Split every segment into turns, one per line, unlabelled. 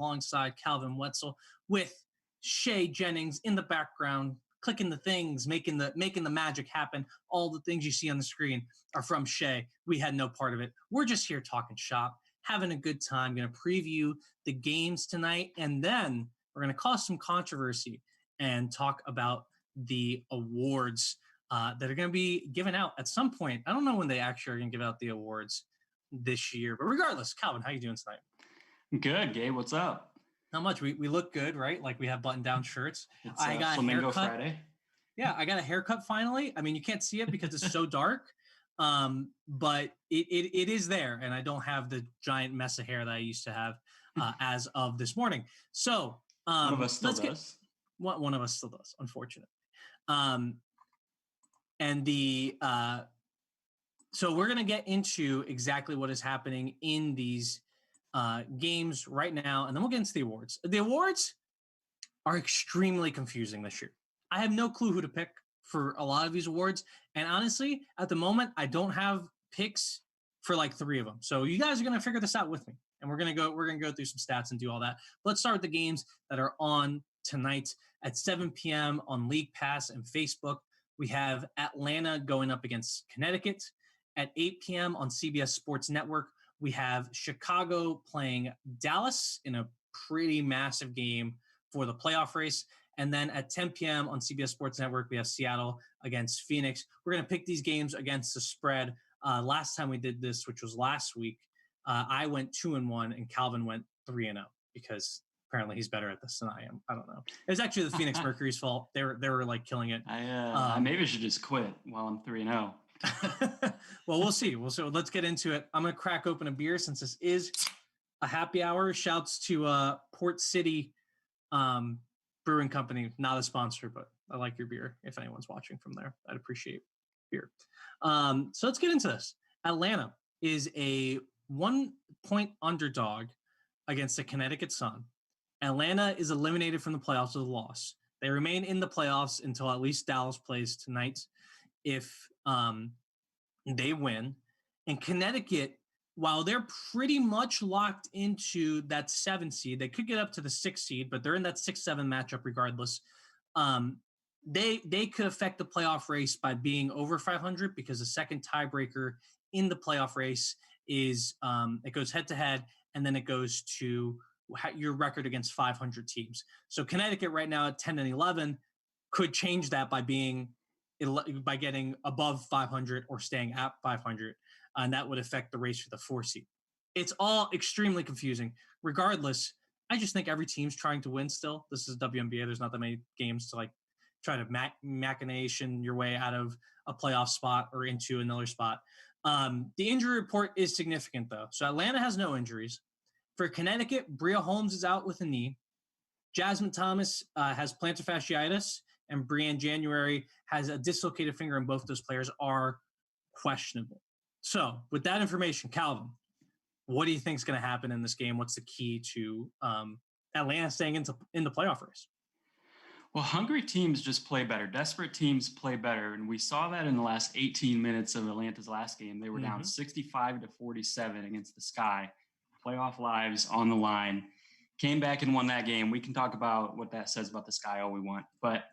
alongside Calvin Wetzel with Shay Jennings in the background, clicking the things, making the magic happen. All the things you see on the screen are from Shay. We had no part of it. We're just here talking shop, having a good time, going to preview the games tonight, and then we're going to cause some controversy and talk about the awards that are going to be given out at some point. I don't know when they actually are going to give out the awards this year, but regardless, Calvin, how you doing tonight?
Good, Gabe. What's up?
Not much. We look good, right? Like we have button-down shirts.
It's
I got
Flamingo
a haircut.
Friday.
Yeah, I got a haircut finally. I mean, you can't see it because it's so dark, but it is there, and I don't have the giant mess of hair that I used to have as of this morning. So
one of us still does.
One of us still does, unfortunately. So we're gonna get into exactly what is happening in these games right now, and then we'll get into the awards. The awards are extremely confusing this year. I have no clue who to pick for a lot of these awards, and honestly, at the moment, I don't have picks for like 3 of them. So you guys are gonna figure this out with me, and we're gonna go through some stats and do all that. Let's start with the games that are on tonight at 7 p.m. on League Pass and Facebook. We have Atlanta going up against Connecticut. At 8 p.m. on CBS Sports Network, we have Chicago playing Dallas in a pretty massive game for the playoff race. And then at 10 p.m. on CBS Sports Network, we have Seattle against Phoenix. We're going to pick these games against the spread. Last time we did this, which was last week, I went 2-1 and Calvin went 3-0 because apparently he's better at this than I am. I don't know. It was actually the Phoenix Mercury's fault. They were like killing it.
I maybe should just quit while I'm 3-0.
Well, we'll see. Let's get into it. I'm going to crack open a beer since this is a happy hour. Shouts to Port City Brewing Company, not a sponsor, but I like your beer. If anyone's watching from there, I'd appreciate beer. So let's get into this. Atlanta is a 1-point underdog against the Connecticut Sun. Atlanta is eliminated from the playoffs with a loss. They remain in the playoffs until at least Dallas plays tonight. If they win, and Connecticut, while they're pretty much locked into that 7 seed, they could get up to the 6 seed, but they're in that 6-7 matchup regardless. They could affect the playoff race by being over 500 because the second tiebreaker in the playoff race is it goes head to head, and then it goes to your record against 500 teams. So Connecticut right now at 10-11 could change that by getting above 500 or staying at 500, and that would affect the race for the 4 seed. It's all extremely confusing. Regardless, I just think every team's trying to win still. This is WNBA. There's not that many games to like try to machination your way out of a playoff spot or into another spot. The injury report is significant, though. So Atlanta has no injuries. For Connecticut, Bria Holmes is out with a knee. Jasmine Thomas has plantar fasciitis, and Brianne January has a dislocated finger, and both those players are questionable. So with that information, Calvin, what do you think is going to happen in this game? What's the key to Atlanta staying in the playoff race?
Well, hungry teams just play better. Desperate teams play better. And we saw that in the last 18 minutes of Atlanta's last game. They were down 65-47 against the Sky. Playoff lives on the line. Came back and won that game. We can talk about what that says about the Sky all we want. But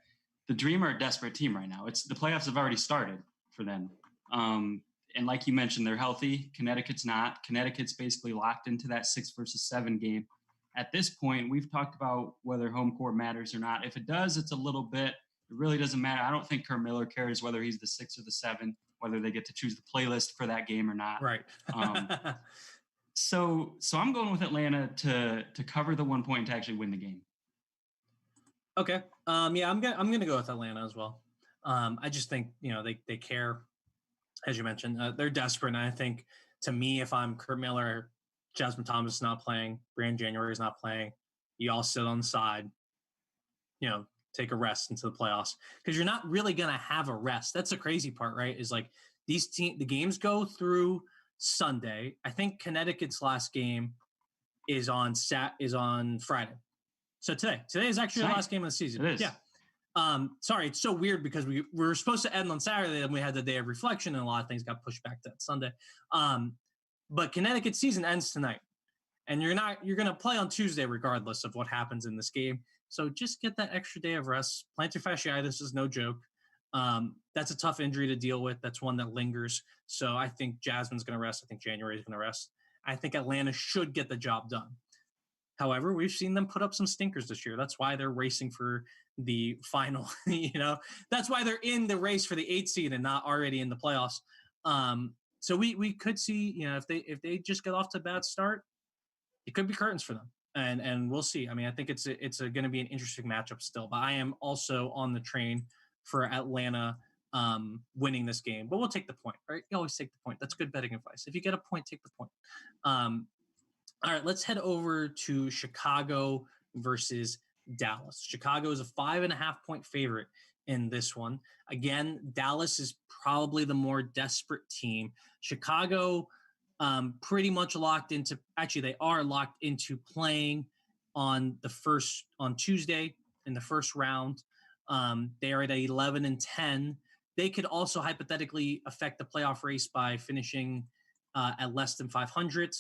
the Dream are a desperate team right now. The playoffs have already started for them. And like you mentioned, they're healthy. Connecticut's not. Connecticut's basically locked into that 6 versus 7 game. At this point, we've talked about whether home court matters or not. If it does, it's a little bit. It really doesn't matter. I don't think Kurt Miller cares whether he's the 6 or the 7, whether they get to choose the playlist for that game or not.
Right.
So I'm going with Atlanta to cover the 1 point to actually win the game.
Okay. Yeah, I'm gonna go with Atlanta as well. I just think they care, as you mentioned. They're desperate, and I think to me, if I'm Kurt Miller, Jasmine Thomas is not playing, Brianne January is not playing, you all sit on the side, take a rest into the playoffs because you're not really gonna have a rest. That's the crazy part, right? Is like the games go through Sunday. I think Connecticut's last game is on Friday. So today is actually the last game of the season.
It is.
Yeah. Sorry, it's so weird because we were supposed to end on Saturday and we had the day of reflection and a lot of things got pushed back to that Sunday. But Connecticut's season ends tonight. And you're going to play on Tuesday regardless of what happens in this game. So just get that extra day of rest. Plantar fasciitis is no joke. That's a tough injury to deal with. That's one that lingers. So I think Jasmine's going to rest. I think January is going to rest. I think Atlanta should get the job done. However, we've seen them put up some stinkers this year. That's why they're racing for the final. That's why they're in the race for the 8th seed and not already in the playoffs. So we could see, if they just get off to a bad start, it could be curtains for them. And we'll see. I mean, I think it's going to be an interesting matchup still. But I am also on the train for Atlanta winning this game. But we'll take the point, right? You always take the point. That's good betting advice. If you get a point, take the point. All right, let's head over to Chicago versus Dallas. Chicago is a 5.5-point favorite in this one. Again, Dallas is probably the more desperate team. Chicago pretty much locked into, actually they are locked into playing on Tuesday in the first round. They are at 11-10. They could also hypothetically affect the playoff race by finishing at less than 500.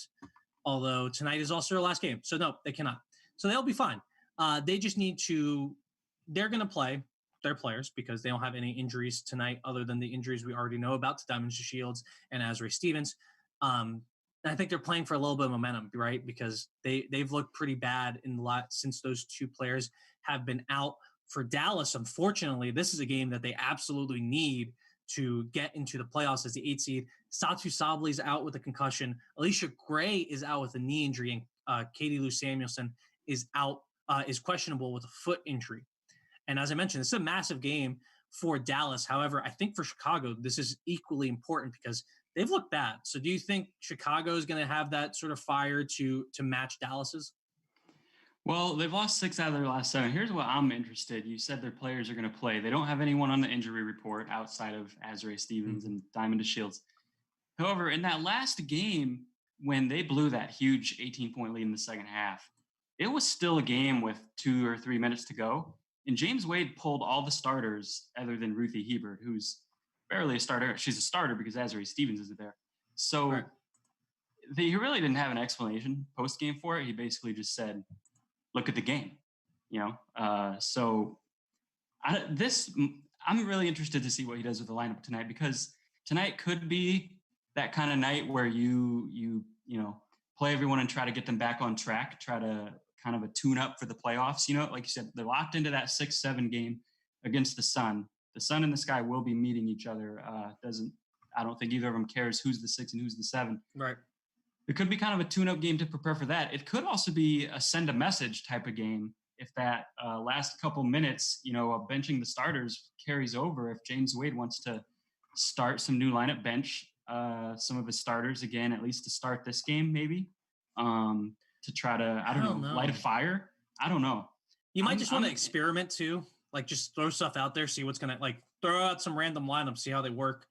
Although tonight is also their last game. So no, they cannot. So they'll be fine. They just need to, they're going to play their players because they don't have any injuries tonight other than the injuries we already know about to Diamond Shields and Azrae Stevens. And I think they're playing for a little bit of momentum, right? Because they've looked pretty bad in the lot since those two players have been out. For Dallas, unfortunately, this is a game that they absolutely need to get into the playoffs as the 8th seed. Satu Sabli is out with a concussion. Alicia Gray is out with a knee injury, and Katie Lou Samuelson is out, is questionable with a foot injury. And as I mentioned, this is a massive game for Dallas. However, I think for Chicago, this is equally important because they've looked bad. So do you think Chicago is going to have that sort of fire to match Dallas's?
Well, they've lost 6 out of their last 7. Here's what I'm interested. You said their players are going to play. They don't have anyone on the injury report outside of Azrae Stevens and Diamond Shields. However, in that last game, when they blew that huge 18-point lead in the second half, it was still a game with 2 or 3 minutes to go. And James Wade pulled all the starters other than Ruthie Hebert, who's barely a starter. She's a starter because Azrae Stevens isn't there. So he really didn't have an explanation post-game for it. He basically just said, look at the game, So I'm really interested to see what he does with the lineup tonight, because tonight could be that kind of night where you play everyone and try to get them back on track, try to kind of a tune up for the playoffs. Like you said, they're locked into that 6-7 game against the Sun. The Sun and the Sky will be meeting each other. I don't think either of them cares who's the 6 and who's the 7.
Right.
It could be kind of a tune-up game to prepare for that. It could also be a send-a-message type of game if that last couple minutes, benching the starters carries over. If James Wade wants to start some new lineup, bench some of his starters again, at least to start this game, maybe to try to, I don't know, light a fire. I don't know.
You might just want to experiment too, like just throw stuff out there, see what's gonna throw out some random lineups, see how they work.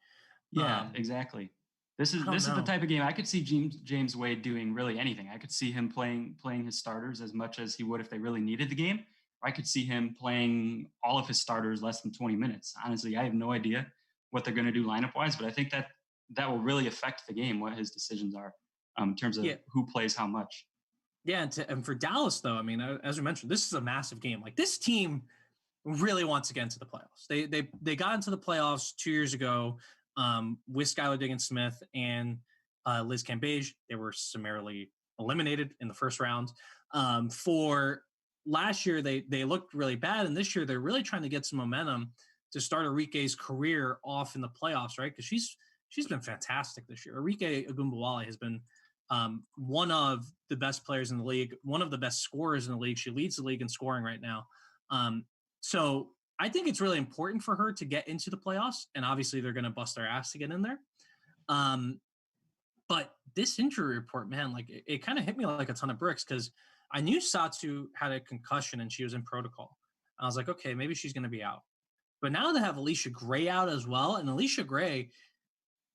Yeah, exactly. This is the type of game I could see James Wade doing really anything. I could see him playing his starters as much as he would if they really needed the game. Or I could see him playing all of his starters less than 20 minutes. Honestly, I have no idea what they're going to do lineup-wise, but I think that will really affect the game, what his decisions are in terms of who plays how much.
Yeah, and for Dallas, though, I mean, as we mentioned, this is a massive game. Like, this team really wants to get into the playoffs. They got into the playoffs 2 years ago with Skylar Diggins-Smith and Liz Cambage. They were summarily eliminated in the first round. For last year, they looked really bad, and this year they're really trying to get some momentum to start Arike's career off in the playoffs, right? Because she's been fantastic this year. Arike Ogunbowale has been one of the best players in the league, one of the best scorers in the league. She leads the league in scoring right now. So I think it's really important for her to get into the playoffs, and obviously they're going to bust their ass to get in there. But this injury report, man, like it kind of hit me like a ton of bricks, because I knew Satu had a concussion and she was in protocol. I was like, okay, maybe she's going to be out. But now they have Alicia Gray out as well. And Alicia Gray,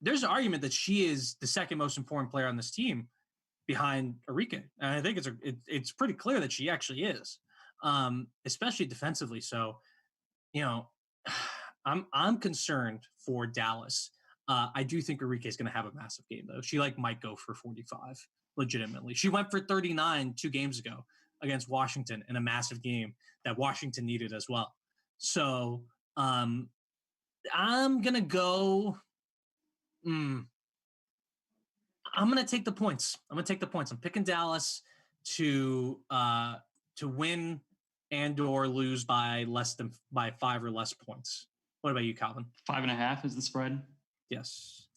there's an argument that she is the second most important player on this team behind Arike. And I think it's pretty clear that she actually is, especially defensively. So, I'm concerned for Dallas. I do think Arike is going to have a massive game, though. She might go for 45. legitimately. She went for 39 2 games ago against Washington in a massive game that Washington needed as well. So I'm going to go. I'm going to take the points. I'm picking Dallas to win and or lose by 5 or less points. What about you, Calvin?
5.5 is the spread.
Yes.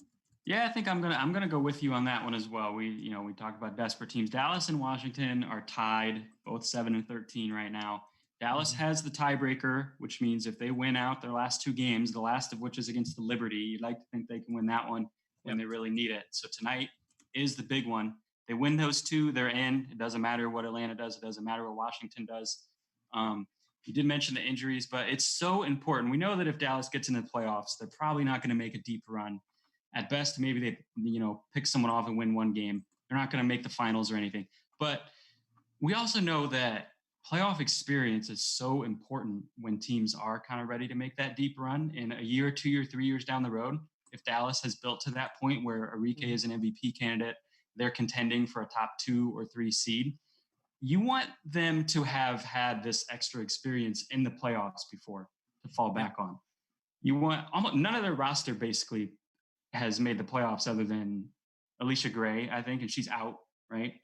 Yeah, I think I'm gonna go with you on that one as well. We talked about desperate teams. Dallas and Washington are tied, both 7-13 right now. Dallas has the tiebreaker, which means if they win out their last 2 games, the last of which is against the Liberty, you'd like to think they can win that one when they really need it. So tonight is the big one. They win those 2, they're in. It doesn't matter what Atlanta does. It doesn't matter what Washington does. You did mention the injuries, but it's so important. We know that if Dallas gets into the playoffs, they're probably not going to make a deep run. At best, maybe they, pick someone off and win 1 game. They're not going to make the finals or anything. But we also know that playoff experience is so important when teams are kind of ready to make that deep run in a year, 2 years, 3 years down the road. If Dallas has built to that point where Enrique is an MVP candidate, they're contending for a top 2 or 3 seed. You want them to have had this extra experience in the playoffs before to fall back on. You want almost none of their roster basically has made the playoffs other than Alicia Gray, I think, and she's out, right?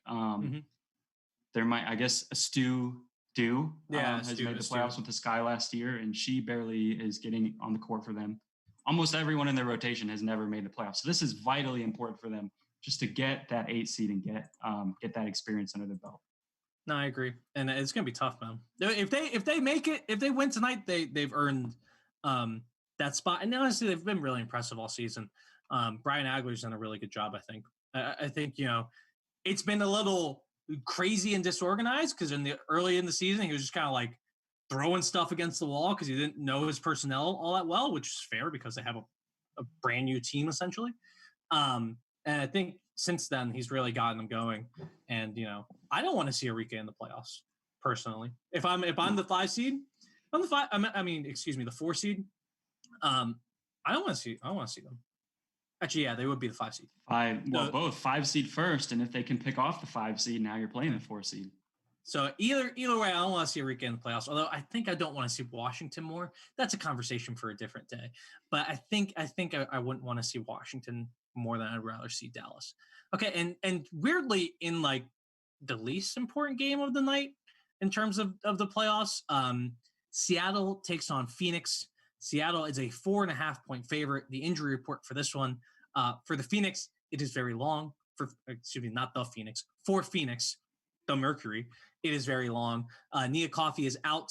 There might, I guess, Stu has made the playoffs with the Sky last year, and she barely is getting on the court for them. Almost everyone in their rotation has never made the playoffs. So this is vitally important for them just to get that 8 seed and get that experience under their belt.
No, I agree, and it's gonna be tough, man. If they make it, if they win tonight, they've earned that spot. And honestly, they've been really impressive all season. Brian Agler's done a really good job, I think. I think it's been a little crazy and disorganized because early in the season he was just kind of like throwing stuff against the wall because he didn't know his personnel all that well, which is fair because they have a brand new team essentially. And I think since then he's really gotten them going. And I don't want to see Enrique in the playoffs personally. If I'm the 5 seed, I'm the 5. The 4 seed. I don't want to see them. Actually, yeah, they would be the 5 seed.
Both 5 seed first, and if they can pick off the 5 seed, now you're playing the 4 seed.
So either way, I don't want to see Enrique in the playoffs. Although I think I don't want to see Washington more. That's a conversation for a different day. But I think I wouldn't want to see Washington more than I'd rather see Dallas. Okay, and weirdly, in like the least important game of the night in terms of the playoffs, Seattle takes on Phoenix. Seattle is a 4.5 point favorite. The injury report for this one, for the Phoenix, it is very long. For Phoenix, the Mercury, it is very long. Nia Coffey is out.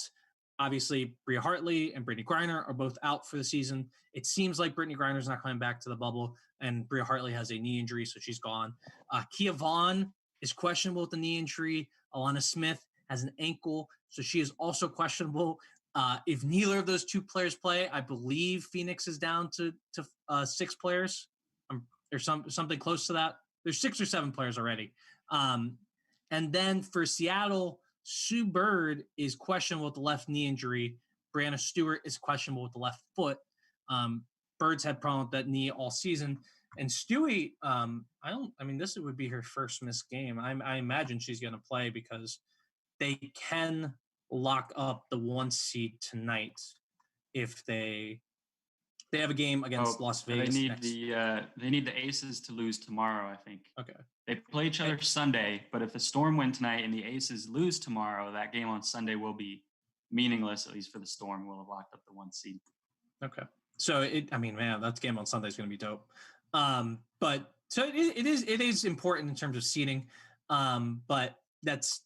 Obviously, Bria Hartley and Brittney Griner are both out for the season. It seems like Brittney Griner's not coming back to the bubble, and Bria Hartley has a knee injury, so she's gone. Kia Vaughn is questionable with the knee injury. Alana Smith has an ankle, so she is also questionable. If neither of those 2 players play, I believe Phoenix is down to 6 players. There's something close to that. There's 6 or 7 players already. And then for Seattle, Sue Bird is questionable with the left knee injury. Brianna Stewart is questionable with the left foot. Bird's had problem with that knee all season. And Stewie, this would be her first missed game. I imagine she's going to play because they can lock up the 1 seed tonight if they have a game against Las Vegas.
They need the Aces to lose tomorrow, I think.
Okay.
They play each other Sunday, but if the Storm win tonight and the Aces lose tomorrow, that game on Sunday will be meaningless, at least for the Storm. We'll have locked up the 1 seed.
Okay. So that game on Sunday is going to be dope. But so it is important in terms of seeding. But that's,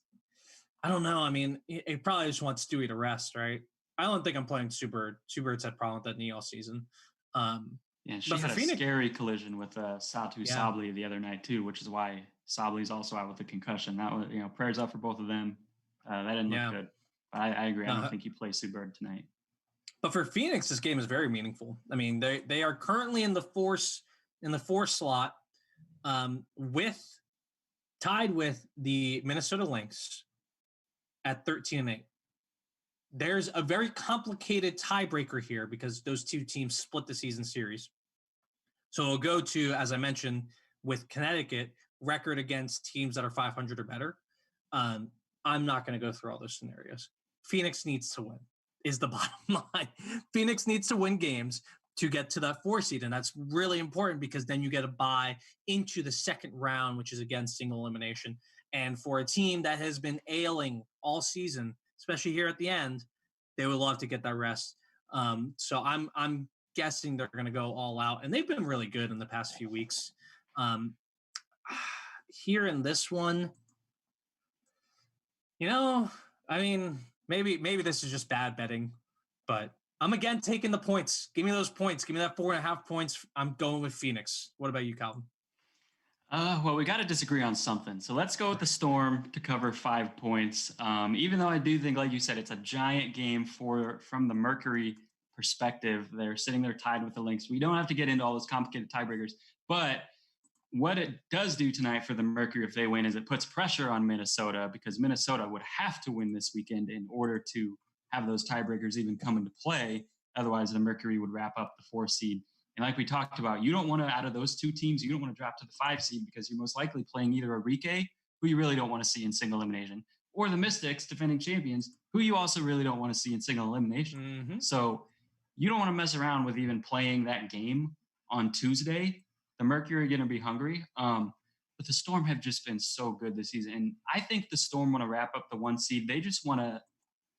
I don't know. I mean, it probably just wants Stewie to rest, right? I don't think I'm playing Sue Bird. Sue Bird's had problem with that knee all season.
She had a scary collision with Satu Sabli the other night too, which is why Sabli's also out with a concussion. That was, prayers up for both of them. That didn't look good. But I agree. I don't think you play Sue Bird tonight.
But for Phoenix, this game is very meaningful. I mean, they are currently in the 4 slot, tied with the Minnesota Lynx at 13-8. There's a very complicated tiebreaker here because those 2 teams split the season series. So we'll go to, as I mentioned, with Connecticut, record against teams that are 500 or better. I'm not going to go through all those scenarios. Phoenix needs to win is the bottom line. Phoenix needs to win games to get to that 4 seed. And that's really important because then you get a bye into the second round, which is again single elimination. And for a team that has been ailing all season, especially here at the end, they would love to get that rest. So I'm guessing they're going to go all out, and they've been really good in the past few weeks. Here in this one, I mean, maybe this is just bad betting, but I'm again taking the points. Give me those points. Give me that 4.5 points. I'm going with Phoenix. What about you, Calvin?
Well, we got to disagree on something. So let's go with the Storm to cover 5 points. Even though I do think, like you said, it's a giant game from the Mercury perspective. They're sitting there tied with the Lynx. We don't have to get into all those complicated tiebreakers. But what it does do tonight for the Mercury if they win is it puts pressure on Minnesota, because Minnesota would have to win this weekend in order to have those tiebreakers even come into play. Otherwise, the Mercury would wrap up the 4 seed. And like we talked about, you don't want to, out of those 2 teams, you don't want to drop to the 5 seed because you're most likely playing either Enrique, who you really don't want to see in single elimination, or the Mystics, defending champions, who you also really don't want to see in single elimination.
Mm-hmm.
So you don't want to mess around with even playing that game on Tuesday. The Mercury are going to be hungry. But the Storm have just been so good this season. And I think the Storm want to wrap up the 1 seed. They just want to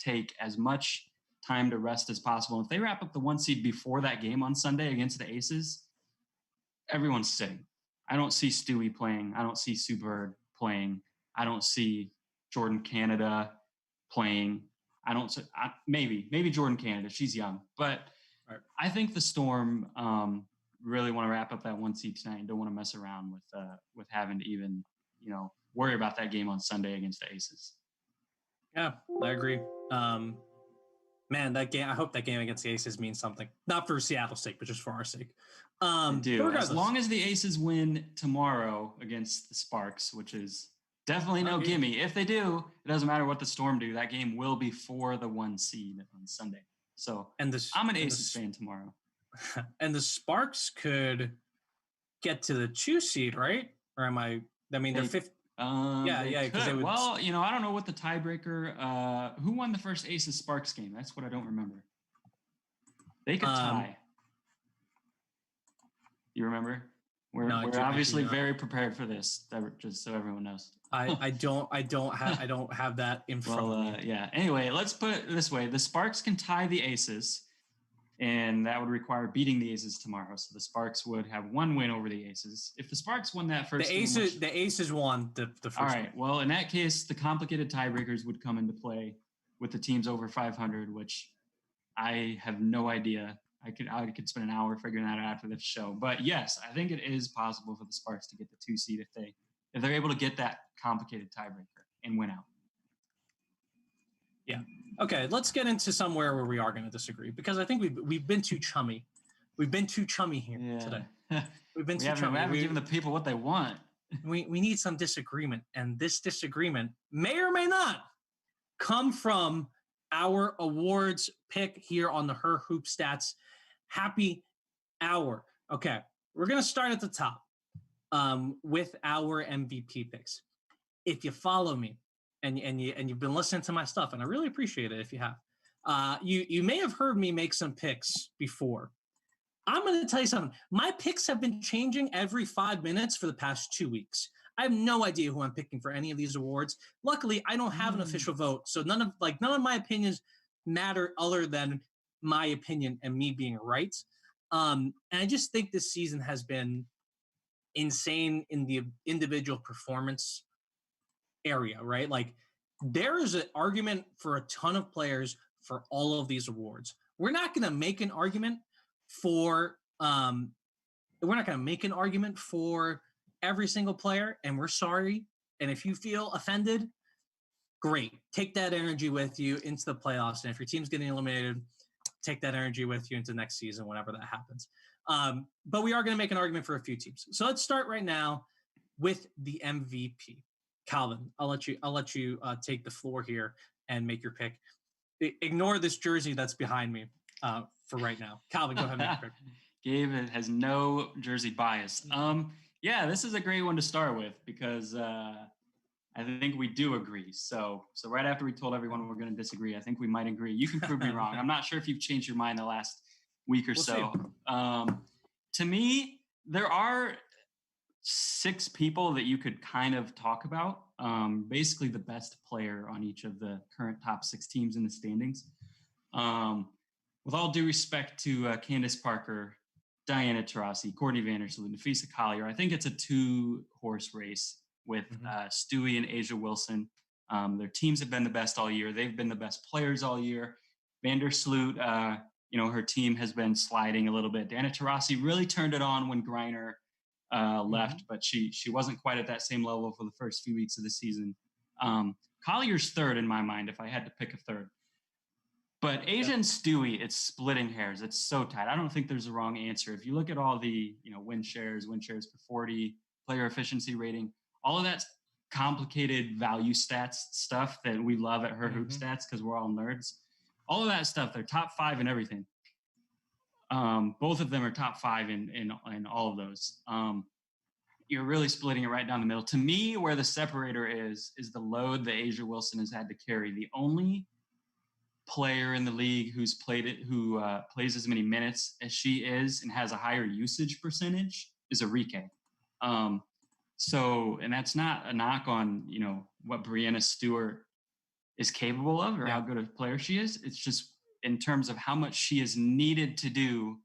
take as much time to rest as possible. If they wrap up the 1 seed before that game on Sunday against the Aces, everyone's sitting. I don't see Stewie playing. I don't see Sue Bird playing. I don't see Jordan Canada playing. Maybe Jordan Canada. She's young. But
right.
I think the Storm really want to wrap up that 1 seed tonight and don't want to mess around with having to even, worry about that game on Sunday against the Aces.
Yeah, I agree. Man, that game, I hope that game against the Aces means something. Not for Seattle's sake, but just for our sake.
As long as the Aces win tomorrow against the Sparks, which is definitely no gimme. If they do, it doesn't matter what the Storm do. That game will be for the 1 seed on Sunday. So I'm an Aces fan tomorrow.
And the Sparks could get to the 2 seed, right? Or am I mean, they're 5th. Because they would.
Well, I don't know what the tiebreaker. Who won the first Aces Sparks game? That's what I don't remember. They could tie. You remember? We're obviously very prepared for this. Just so everyone knows.
I don't have that in front of me.
Yeah. Anyway, let's put it this way: the Sparks can tie the Aces, and that would require beating the Aces tomorrow. So the Sparks would have 1 win over the Aces. If the Sparks won that first game,
the Aces won the first.
All right. Well, in that case, the complicated tiebreakers would come into play with the teams over 500, which I have no idea. I could spend an hour figuring that out after this show. But yes, I think it is possible for the Sparks to get the 2 seed if they're able to get that complicated tiebreaker and win out.
Yeah. Okay, let's get into somewhere where we are going to disagree, because I think we've been too chummy. We've been too chummy here today. We've been too chummy.
We haven't given the people what they want.
We need some disagreement, and this disagreement may or may not come from our awards pick here on the Her Hoop Stats Happy Hour. Okay, we're going to start at the top with our MVP picks. If you follow me, and you've been listening to my stuff, and I really appreciate it if you have. You may have heard me make some picks before. I'm going to tell you something. My picks have been changing every 5 minutes for the past 2 weeks. I have no idea who I'm picking for any of these awards. Luckily, I don't have an official vote, so none of my opinions matter other than my opinion and me being right. And I just think this season has been insane in the individual performance area, right? Like, there is an argument for a ton of players for all of these awards. We're not going to make an argument for every single player, and we're sorry. And if you feel offended, great. Take that energy with you into the playoffs. And if your team's getting eliminated, take that energy with you into next season, whenever that happens. But we are going to make an argument for a few teams. So let's start right now with the MVP. Calvin, I'll let you take the floor here and make your pick. Ignore this jersey that's behind me for right now. Calvin, go ahead and make your pick.
Gabe has no jersey bias. Yeah, this is a great one to start with because I think we do agree. So right after we told everyone we're going to disagree, I think we might agree. You can prove me wrong. I'm not sure if you've changed your mind the last week or so. To me, there are 6 people that you could kind of talk about. Basically, the best player on each of the current top 6 teams in the standings. With all due respect to Candace Parker, Diana Taurasi, Courtney Vandersloot, Nafisa Collier, I think it's a 2-horse race with Stewie and A'ja Wilson. Their teams have been the best all year. They've been the best players all year. Vandersloot, her team has been sliding a little bit. Diana Taurasi really turned it on when Griner left, but she wasn't quite at that same level for the first few weeks of the season. Collier's third in my mind, if I had to pick a third. But A'ja and Stewie, it's splitting hairs. It's so tight. I don't think there's a wrong answer. If you look at all the win shares per 40, player efficiency rating, all of that's complicated value stats stuff that we love at Her Hoop Stats because we're all nerds. All of that stuff, they're top 5 in everything. Both of them are top 5 in all of those. You're really splitting it right down the middle. To me, where the separator is the load that A'ja Wilson has had to carry. The only player in the league who plays as many minutes as she is and has a higher usage percentage is Arike. And that's not a knock on, what Brianna Stewart is capable of or how good a player she is. It's just in terms of how much she is needed to do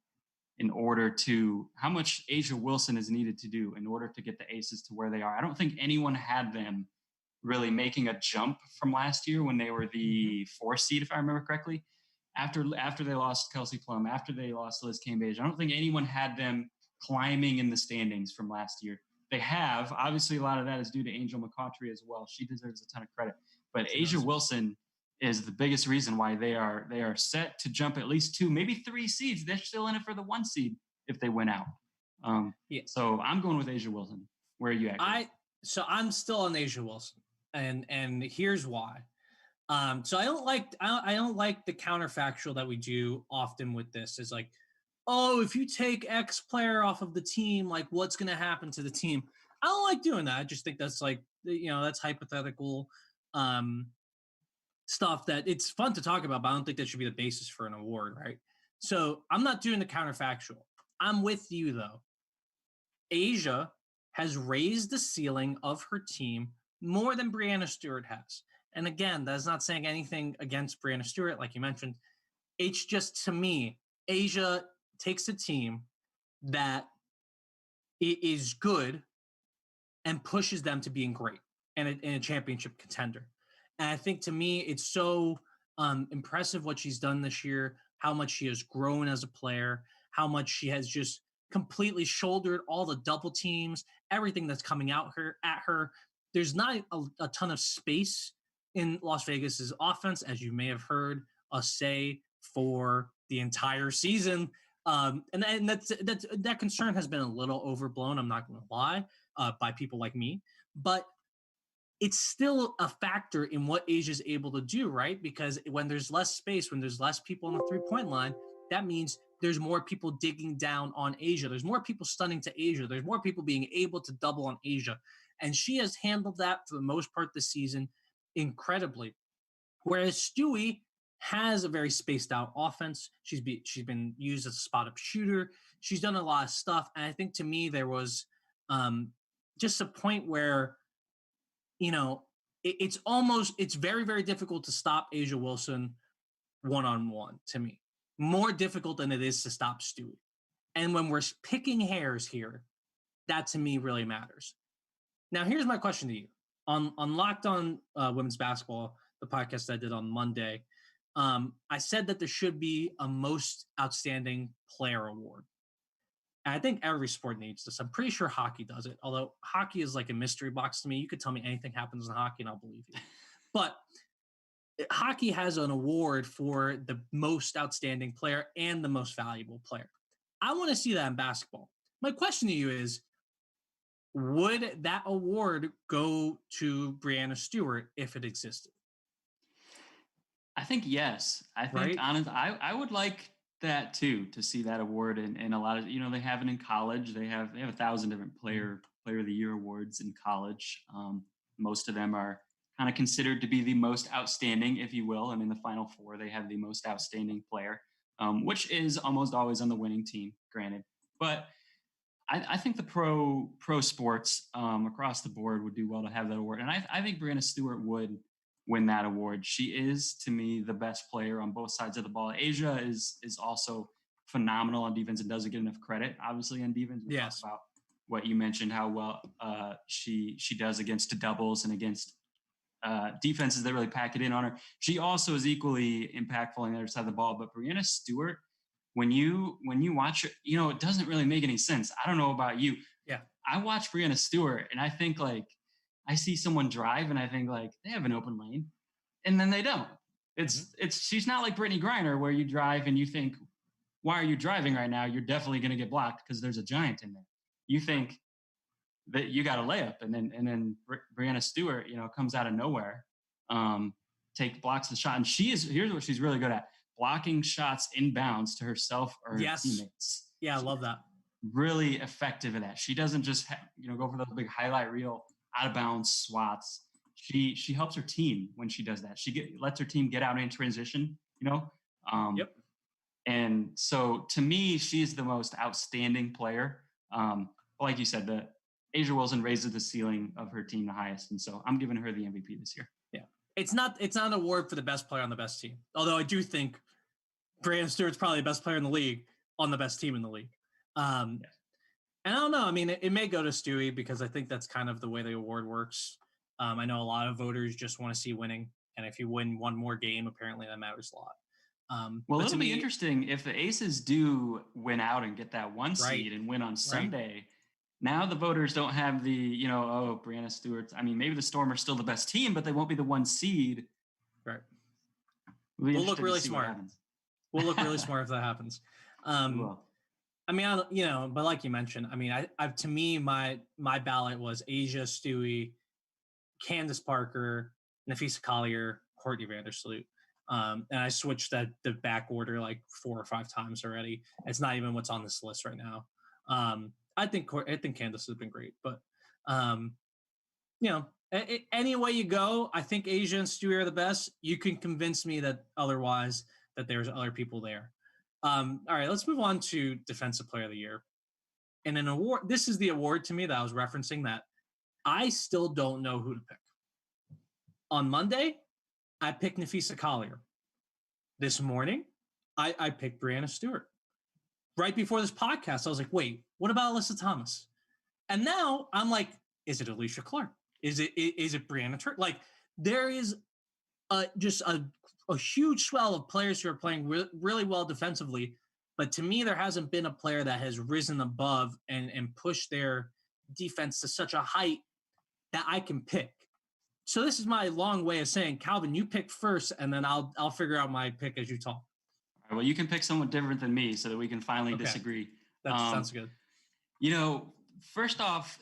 how much A'ja Wilson is needed to do in order to get the Aces to where they are. I don't think anyone had them really making a jump from last year when they were the 4th seed, if I remember correctly. After they lost Kelsey Plum, after they lost Liz Cambage, I don't think anyone had them climbing in the standings from last year. They have. Obviously, a lot of that is due to Angel McCautry as well. She deserves a ton of credit. But A'ja Wilson is the biggest reason why they are set to jump at least 2, maybe 3 seeds. They're still in it for the 1 seed if they win out. So I'm going with A'ja Wilson. Where are you at?
So I'm still on A'ja Wilson. And here's why. So I don't like the counterfactual that we do often with this. Is like, oh, if you take X player off of the team, like what's going to happen to the team? I don't like doing that. I just think that's like, that's hypothetical stuff that it's fun to talk about, but I don't think that should be the basis for an award, right? So I'm not doing the counterfactual. I'm with you though. A'ja has raised the ceiling of her team more than Brianna Stewart has. And again, that's not saying anything against Brianna Stewart, like you mentioned. It's just, to me, A'ja takes a team that is good and pushes them to being great and a championship contender. And I think, to me, it's so impressive what she's done this year, how much she has grown as a player, how much she has just completely shouldered all the double teams, everything that's coming at her. There's not a ton of space in Las Vegas's offense, as you may have heard us say for the entire season. And that concern has been a little overblown, I'm not going to lie, by people like me. But it's still a factor in what A'ja is able to do, right? Because when there's less space, when there's less people on the 3-point line, that means there's more people digging down on A'ja. There's more people stunning to A'ja. There's more people being able to double on A'ja. And she has handled that for the most part this season incredibly. Whereas Stewie has a very spaced out offense. She's been used as a spot-up shooter. She's done a lot of stuff. And I think, to me, there was just a point where, it's very, very difficult to stop A'ja Wilson one-on-one, to me. More difficult than it is to stop Stewie. And when we're picking hairs here, that, to me, really matters. Now, here's my question to you. On Locked On Women's Basketball, the podcast I did on Monday, I said that there should be a most outstanding player award. And I think every sport needs this. I'm pretty sure hockey does it, although hockey is like a mystery box to me. You could tell me anything happens in hockey and I'll believe you. But hockey has an award for the most outstanding player and the most valuable player. I want to see that in basketball. My question to you is, would that award go to Brianna Stewart if it existed?
I think yes. I think, honestly, I would like that too, to see that award and a lot of, they have it in college. They have 1,000 different player of the year awards in college. Most of them are kind of considered to be the most outstanding, if you will. And in the Final Four, they have the most outstanding player, which is almost always on the winning team, granted. But I think the pro sports across the board would do well to have that award. And I think Brianna Stewart would win that award. She is, to me, the best player on both sides of the ball. Asia is also phenomenal on defense and doesn't get enough credit, obviously, on defense. We talked about what you mentioned, how well she does against doubles and against defenses that really pack it in on her. She also is equally impactful on the other side of the ball. But Brianna Stewart, when you watch her, it doesn't really make any sense. I don't know about you.
Yeah.
I watch Brianna Stewart and I think I see someone drive and I think they have an open lane, and then they don't. She's not like Brittany Griner where you drive and you think, why are you driving right now? You're definitely going to get blocked because there's a giant in there. You think that you got a layup, and then Brianna Stewart, comes out of nowhere, blocks the shot, and here's what she's really good at: blocking shots inbounds to herself or her teammates.
Yeah, I love that.
Really effective at that. She doesn't just go for those big highlight reel out of bounds swats. She helps her team when she does that. She lets her team get out in transition.
Yep.
And so to me, she's the most outstanding player. Like you said, the Asia Wilson raises the ceiling of her team the highest, and so I'm giving her the MVP this year.
Yeah, it's not an award for the best player on the best team. Although I do think Brianna Stewart's probably the best player in the league on the best team in the league. And I don't know. I mean, it may go to Stewie because I think that's kind of the way the award works. I know a lot of voters just want to see winning, and if you win one more game, apparently that matters a lot.
Well, it'll be interesting if the Aces do win out and get that one seed and win on Sunday. Right. Now the voters don't have the, Brianna Stewart. I mean, maybe the Storm are still the best team, but they won't be the one seed.
Right. We'll look really smart. We'll look really smart if that happens. I mean, but like you mentioned, I mean, I to me, my ballot was Asia, Stewie, Candace Parker, Nafisa Collier, Courtney Vandersloot. And I switched the back order 4 or 5 times already. It's not even what's on this list right now. I think Candace has been great, but any way you go, I think Asia and Stewie are the best. You can convince me that otherwise, that there's other people there. All right, let's move on to Defensive Player of the Year. And an award, this is the award to me that I was referencing that I still don't know who to pick. On Monday, I picked Nafisa Collier. This morning, I picked Brianna Stewart. Right before this podcast, I was like, wait, what about Alyssa Thomas? And now I'm like, is it Alicia Clark? Is it Brianna Turk? There is just a huge swell of players who are playing really well defensively. But to me, there hasn't been a player that has risen above and pushed their defense to such a height that I can pick. So this is my long way of saying, Calvin, you pick first, and then I'll figure out my pick as you talk.
All right, well, you can pick someone different than me so that we can finally disagree.
That sounds good.
First off,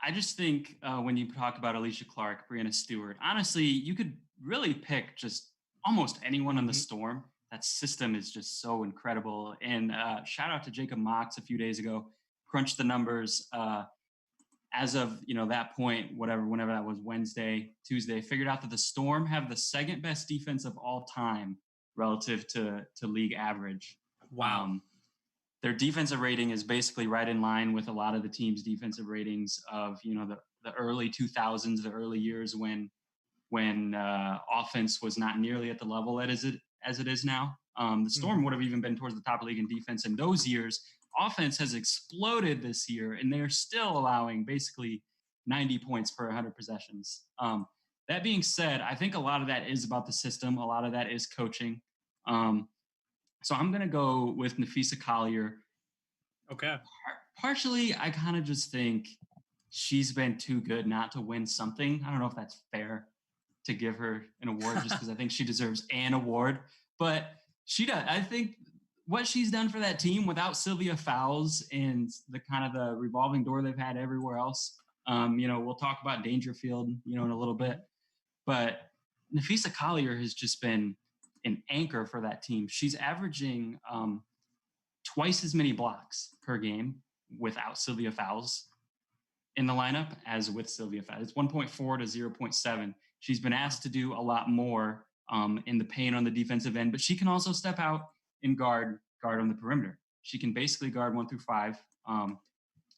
I just think when you talk about Alicia Clark, Brianna Stewart, honestly, you could really pick just almost anyone on the Storm. That system is just so incredible. And shout out to Jacob Mox a few days ago, crunched the numbers as of that point, whenever that was, Wednesday, Tuesday, figured out that the Storm have the second best defense of all time relative to league average.
Wow.
Their defensive rating is basically right in line with a lot of the team's defensive ratings of the early 2000s, the early years when offense was not nearly at the level as it is now. The Storm would have even been towards the top of the league in defense in those years. Offense has exploded this year, and they're still allowing basically 90 points per 100 possessions. That being said, I think a lot of that is about the system. A lot of that is coaching. So I'm going to go with Nafisa Collier.
Okay.
Partially, I kind of just think she's been too good not to win something. I don't know if that's fair to give her an award just because I think she deserves an award. But she does. I think what she's done for that team without Sylvia Fowles and the kind of the revolving door they've had everywhere else. We'll talk about Dangerfield, in a little bit. But Nafisa Collier has just been an anchor for that team. She's averaging twice as many blocks per game without Sylvia Fowles in the lineup as with Sylvia Fowles. It's 1.4 to 0.7. She's been asked to do a lot more in the paint on the defensive end, but she can also step out and guard on the perimeter. She can basically guard 1 through 5.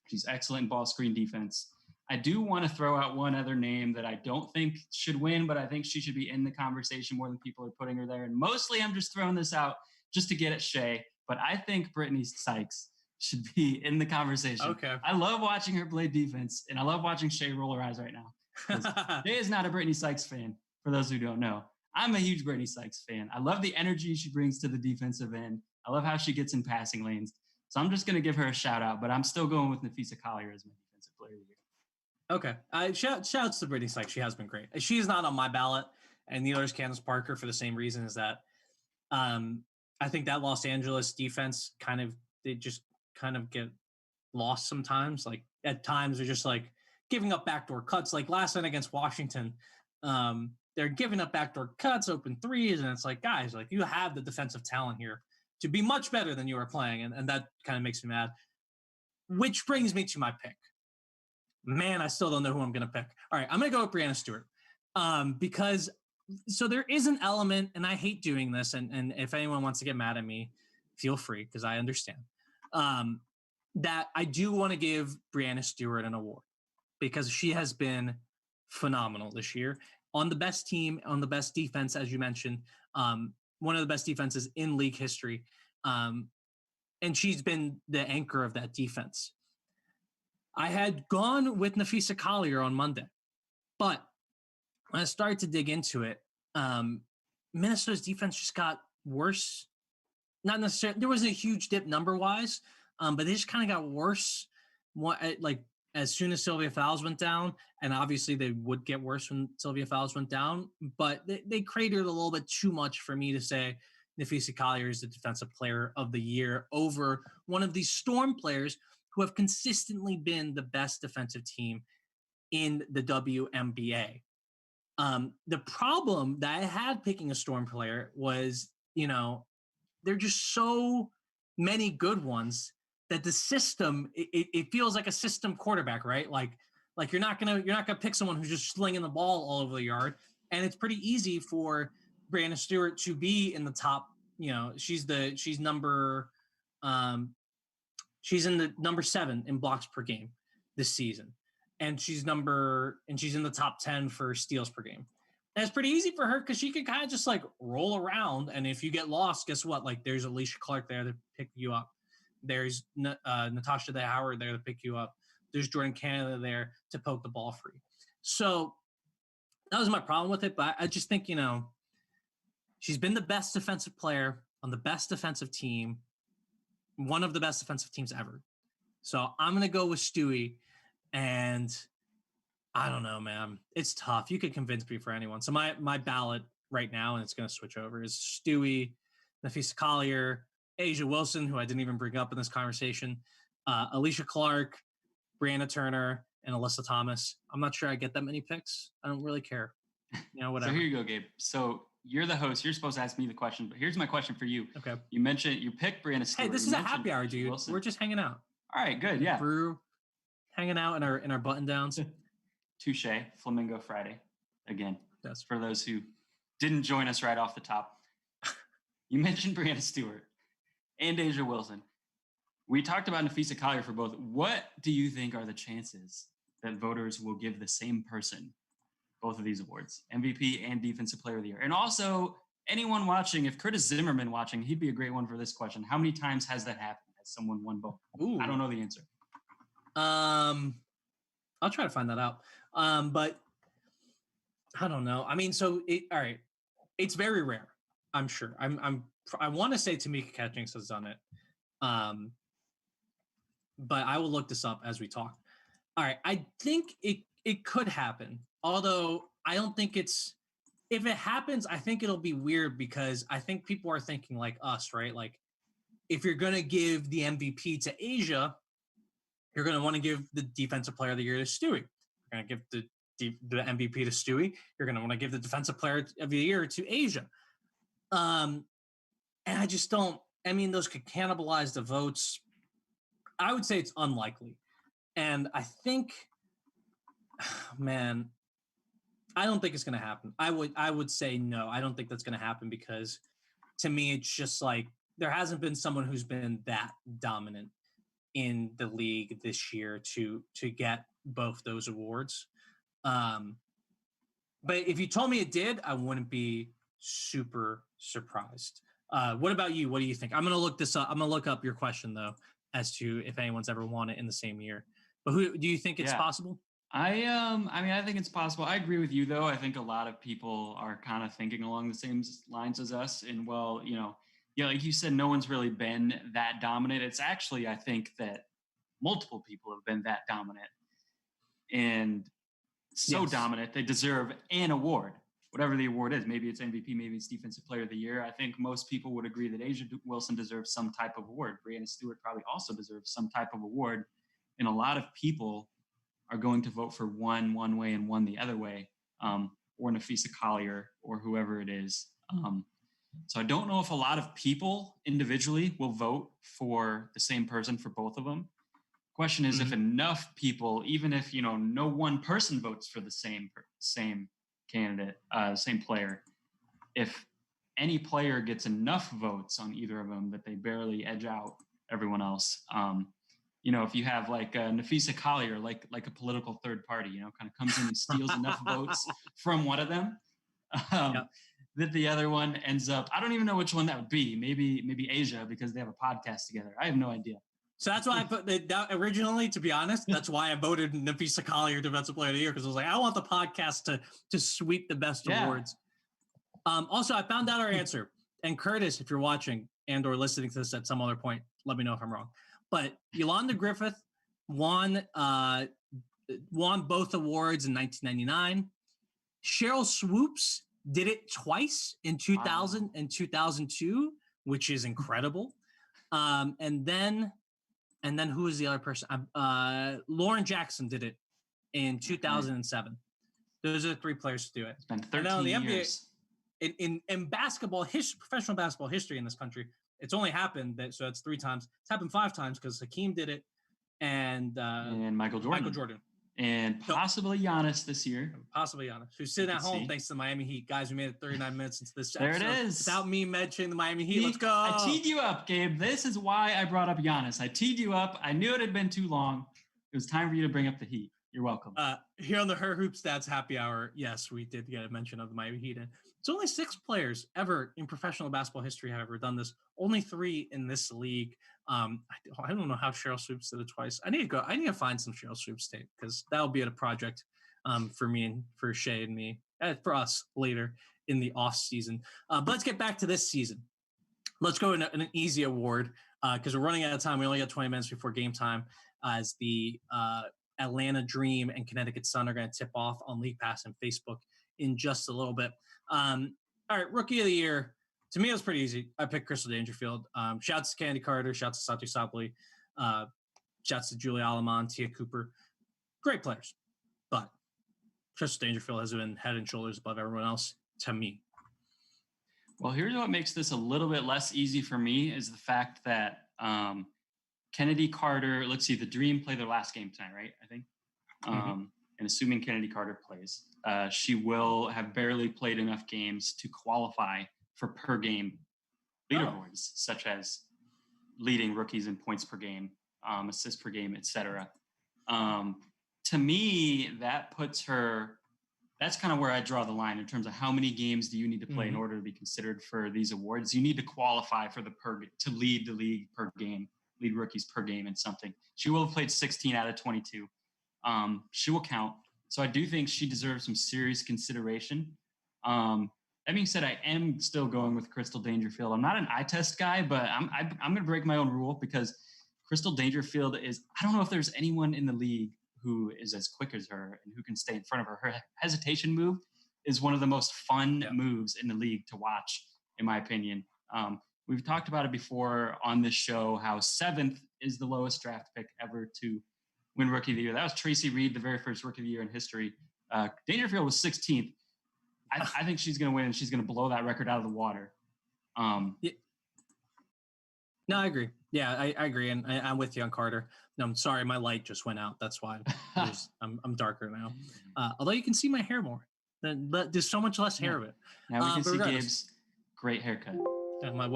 She's excellent in ball screen defense. I do want to throw out one other name that I don't think should win, but I think she should be in the conversation more than people are putting her there. And mostly I'm just throwing this out just to get at Shea, but I think Britney Sykes should be in the conversation.
Okay.
I love watching her play defense, and I love watching Shea roll her eyes right now. Shea is not a Britney Sykes fan, for those who don't know. I'm a huge Britney Sykes fan. I love the energy she brings to the defensive end. I love how she gets in passing lanes. So I'm just going to give her a shout out, but I'm still going with Nafisa Collier as my defensive player of the year.
Okay. Shouts to Britney Sykes. She has been great. She's not on my ballot, and neither is Candace Parker for the same reason is that I think that Los Angeles defense they just kind of get lost sometimes. Like at times they're just like giving up backdoor cuts. Like last night against Washington, they're giving up backdoor cuts, open threes, and it's like, guys, like you have the defensive talent here to be much better than you are playing, and that kind of makes me mad. Which brings me to my pick. Man, I still don't know who I'm going to pick. All right, I'm going to go with Brianna Stewart because so there is an element, and I hate doing this, and if anyone wants to get mad at me, feel free because I understand, that I do want to give Brianna Stewart an award because she has been phenomenal this year on the best team, on the best defense, as you mentioned, one of the best defenses in league history, and she's been the anchor of that defense. I had gone with Nafissa Collier on Monday, but when I started to dig into it, Minnesota's defense just got worse. Not necessarily, there wasn't a huge dip number-wise, but they just kind of got worse. Like as soon as Sylvia Fowles went down, and obviously they would get worse when Sylvia Fowles went down, but they cratered a little bit too much for me to say Nafisa Collier is the defensive player of the year over one of these Storm players who have consistently been the best defensive team in the WNBA. The problem that I had picking a Storm player was, there are just so many good ones that the system, it feels like a system quarterback, right? Like you're not gonna pick someone who's just slinging the ball all over the yard. And it's pretty easy for Brianna Stewart to be in the top. She's in the number 7 in blocks per game this season, and she's in the top 10 for steals per game. And it's pretty easy for her because she can kind of just like roll around, and if you get lost, guess what? Like there's Alicia Clark there to pick you up. There's Natasha Day Howard there to pick you up. There's Jordan Canada there to poke the ball free. So that was my problem with it. But I just think, she's been the best defensive player on the best defensive team, one of the best defensive teams ever. So I'm going to go with Stewie. And I don't know, man. It's tough. You could convince me for anyone. So my ballot right now, and it's going to switch over, is Stewie, Nafisa Collier, A'ja Wilson, who I didn't even bring up in this conversation, Alicia Clark, Brianna Turner, and Alyssa Thomas. I'm not sure I get that many picks. I don't really care. Whatever.
So here you go, Gabe. So you're the host. You're supposed to ask me the question, but here's my question for you.
Okay.
You picked Brianna Stewart.
Hey, this is a happy hour, dude. Wilson. We're just hanging out.
All right, good. Yeah.
Brew, hanging out in our button downs.
Touche. Flamingo Friday. Again.
That's
for those who didn't join us right off the top. You mentioned Brianna Stewart and A'ja Wilson. We talked about Nafisa Collier for both. What do you think are the chances that voters will give the same person both of these awards, MVP and Defensive Player of the Year? And also, anyone watching, if Curtis Zimmerman watching, he'd be a great one for this question. How many times has that happened? Has someone won both?
Ooh.
I don't know the answer.
I'll try to find that out. But I don't know. I mean, all right. It's very rare, I'm sure. I want to say Tamika Catchings has done it. But I will look this up as we talk. All right. I think it could happen. Although I don't think if it happens, I think it'll be weird because I think people are thinking like us, right? Like if you're going to give the MVP to A'ja, you're going to want to give the Defensive Player of the Year to Stewie. You're going to give the MVP to Stewie. You're going to want to give the Defensive Player of the Year to A'ja. And I just don't I mean, those could cannibalize the votes. I would say it's unlikely. And I think, man, I don't think it's going to happen. I would say no. I don't think that's going to happen because to me, it's just like there hasn't been someone who's been that dominant in the league this year to get both those awards. But if you told me it did, I wouldn't be super surprised. What about you? What do you think? I'm going to look this up. I'm going to look up your question though, as to if anyone's ever won it in the same year. But who do you think it's possible?
I mean, I think it's possible. I agree with you though. I think a lot of people are kind of thinking along the same lines as us. And well, like you said, no one's really been that dominant. It's actually, I think that multiple people have been that dominant and so dominant they deserve an award, whatever the award is. Maybe it's MVP, maybe it's Defensive Player of the Year. I think most people would agree that A'ja Wilson deserves some type of award. Brianna Stewart probably also deserves some type of award. And a lot of people are going to vote for one way and one the other way, or Nafisa Collier or whoever it is. So I don't know if a lot of people individually will vote for the same person for both of them. Question is if enough people, even if no one person votes for the same candidate, same player, if any player gets enough votes on either of them that they barely edge out everyone else. If you have like Nafisa Collier, like a political third party, kind of comes in and steals enough votes from one of them, that the other one ends up. I don't even know which one that would be. Maybe A'ja, because they have a podcast together. I have no idea.
So that's why I put that originally, to be honest, that's why I voted Nafisa Collier Defensive Player of the Year, because I was like, I want the podcast to sweep the best awards. Also, I found out our answer. And Curtis, if you're watching and or listening to this at some other point, let me know if I'm wrong. But Yolanda Griffith won both awards in 1999. Cheryl Swoops did it twice in 2000 and 2002, which is incredible. And then who was the other person? Lauren Jackson did it in 2007. Those are the three players to do it.
It's been 13 years.
NBA, in basketball professional basketball history in this country, it's only happened so that's 3 times. It's happened 5 times because Hakeem did it and
Michael Jordan. And possibly Giannis this year.
Possibly Giannis, who's sitting at home thanks to the Miami Heat. Guys, we made it 39 minutes into this
episode. There it is.
Without me mentioning the Miami Heat. Let's go.
I teed you up, Gabe. This is why I brought up Giannis. I teed you up. I knew it had been too long. It was time for you to bring up the Heat. You're welcome.
Here on the Her Hoop Stats Happy Hour, yes, we did get a mention of the Miami Heat. And it's only 6 players ever in professional basketball history have ever done this. Only 3 in this league. I don't know how Cheryl Swoops did it twice. I need to find some Cheryl Swoops tape because that'll be a project for me and for Shay and me, for us later in the off season. But let's get back to this season. Let's go in an easy award because we're running out of time. We only got 20 minutes before game time as the Atlanta Dream and Connecticut Sun are going to tip off on League Pass and Facebook in just a little bit. All right, Rookie of the Year. To me, it was pretty easy. I picked Crystal Dangerfield. Shouts to Candy Carter. Shouts to Satu Sapley. Shouts to Julia Alamon, Tia Cooper. Great players. But Crystal Dangerfield has been head and shoulders above everyone else to me.
Well, here's what makes this a little bit less easy for me is the fact that Kennedy Carter, let's see, the Dream play their last game tonight, right? I think. And assuming Kennedy Carter plays, she will have barely played enough games to qualify for per game leaderboards, such as leading rookies in points per game, assists per game, etc. To me, that puts her, that's kind of where I draw the line in terms of how many games do you need to play in order to be considered for these awards. You need to qualify for to lead the league per game, lead rookies per game in something. She will have played 16 out of 22. She will count. So I do think she deserves some serious consideration. That being said, I am still going with Crystal Dangerfield. I'm not an eye test guy, but I'm going to break my own rule because Crystal Dangerfield is, I don't know if there's anyone in the league who is as quick as her and who can stay in front of her. Her hesitation move is one of the most fun moves in the league to watch, in my opinion. We've talked about it before on this show, how 7th is the lowest draft pick ever to win Rookie of the Year. That was Tracy Reed, the very first Rookie of the Year in history. Dangerfield was 16th. I think she's going to win and she's going to blow that record out of the water.
No, I agree. Yeah, I agree, and I'm with you on Carter. No, I'm sorry, my light just went out. That's why I'm darker now. Although you can see my hair more. There's so much less hair of it.
Now we can see Gabe's great haircut.
My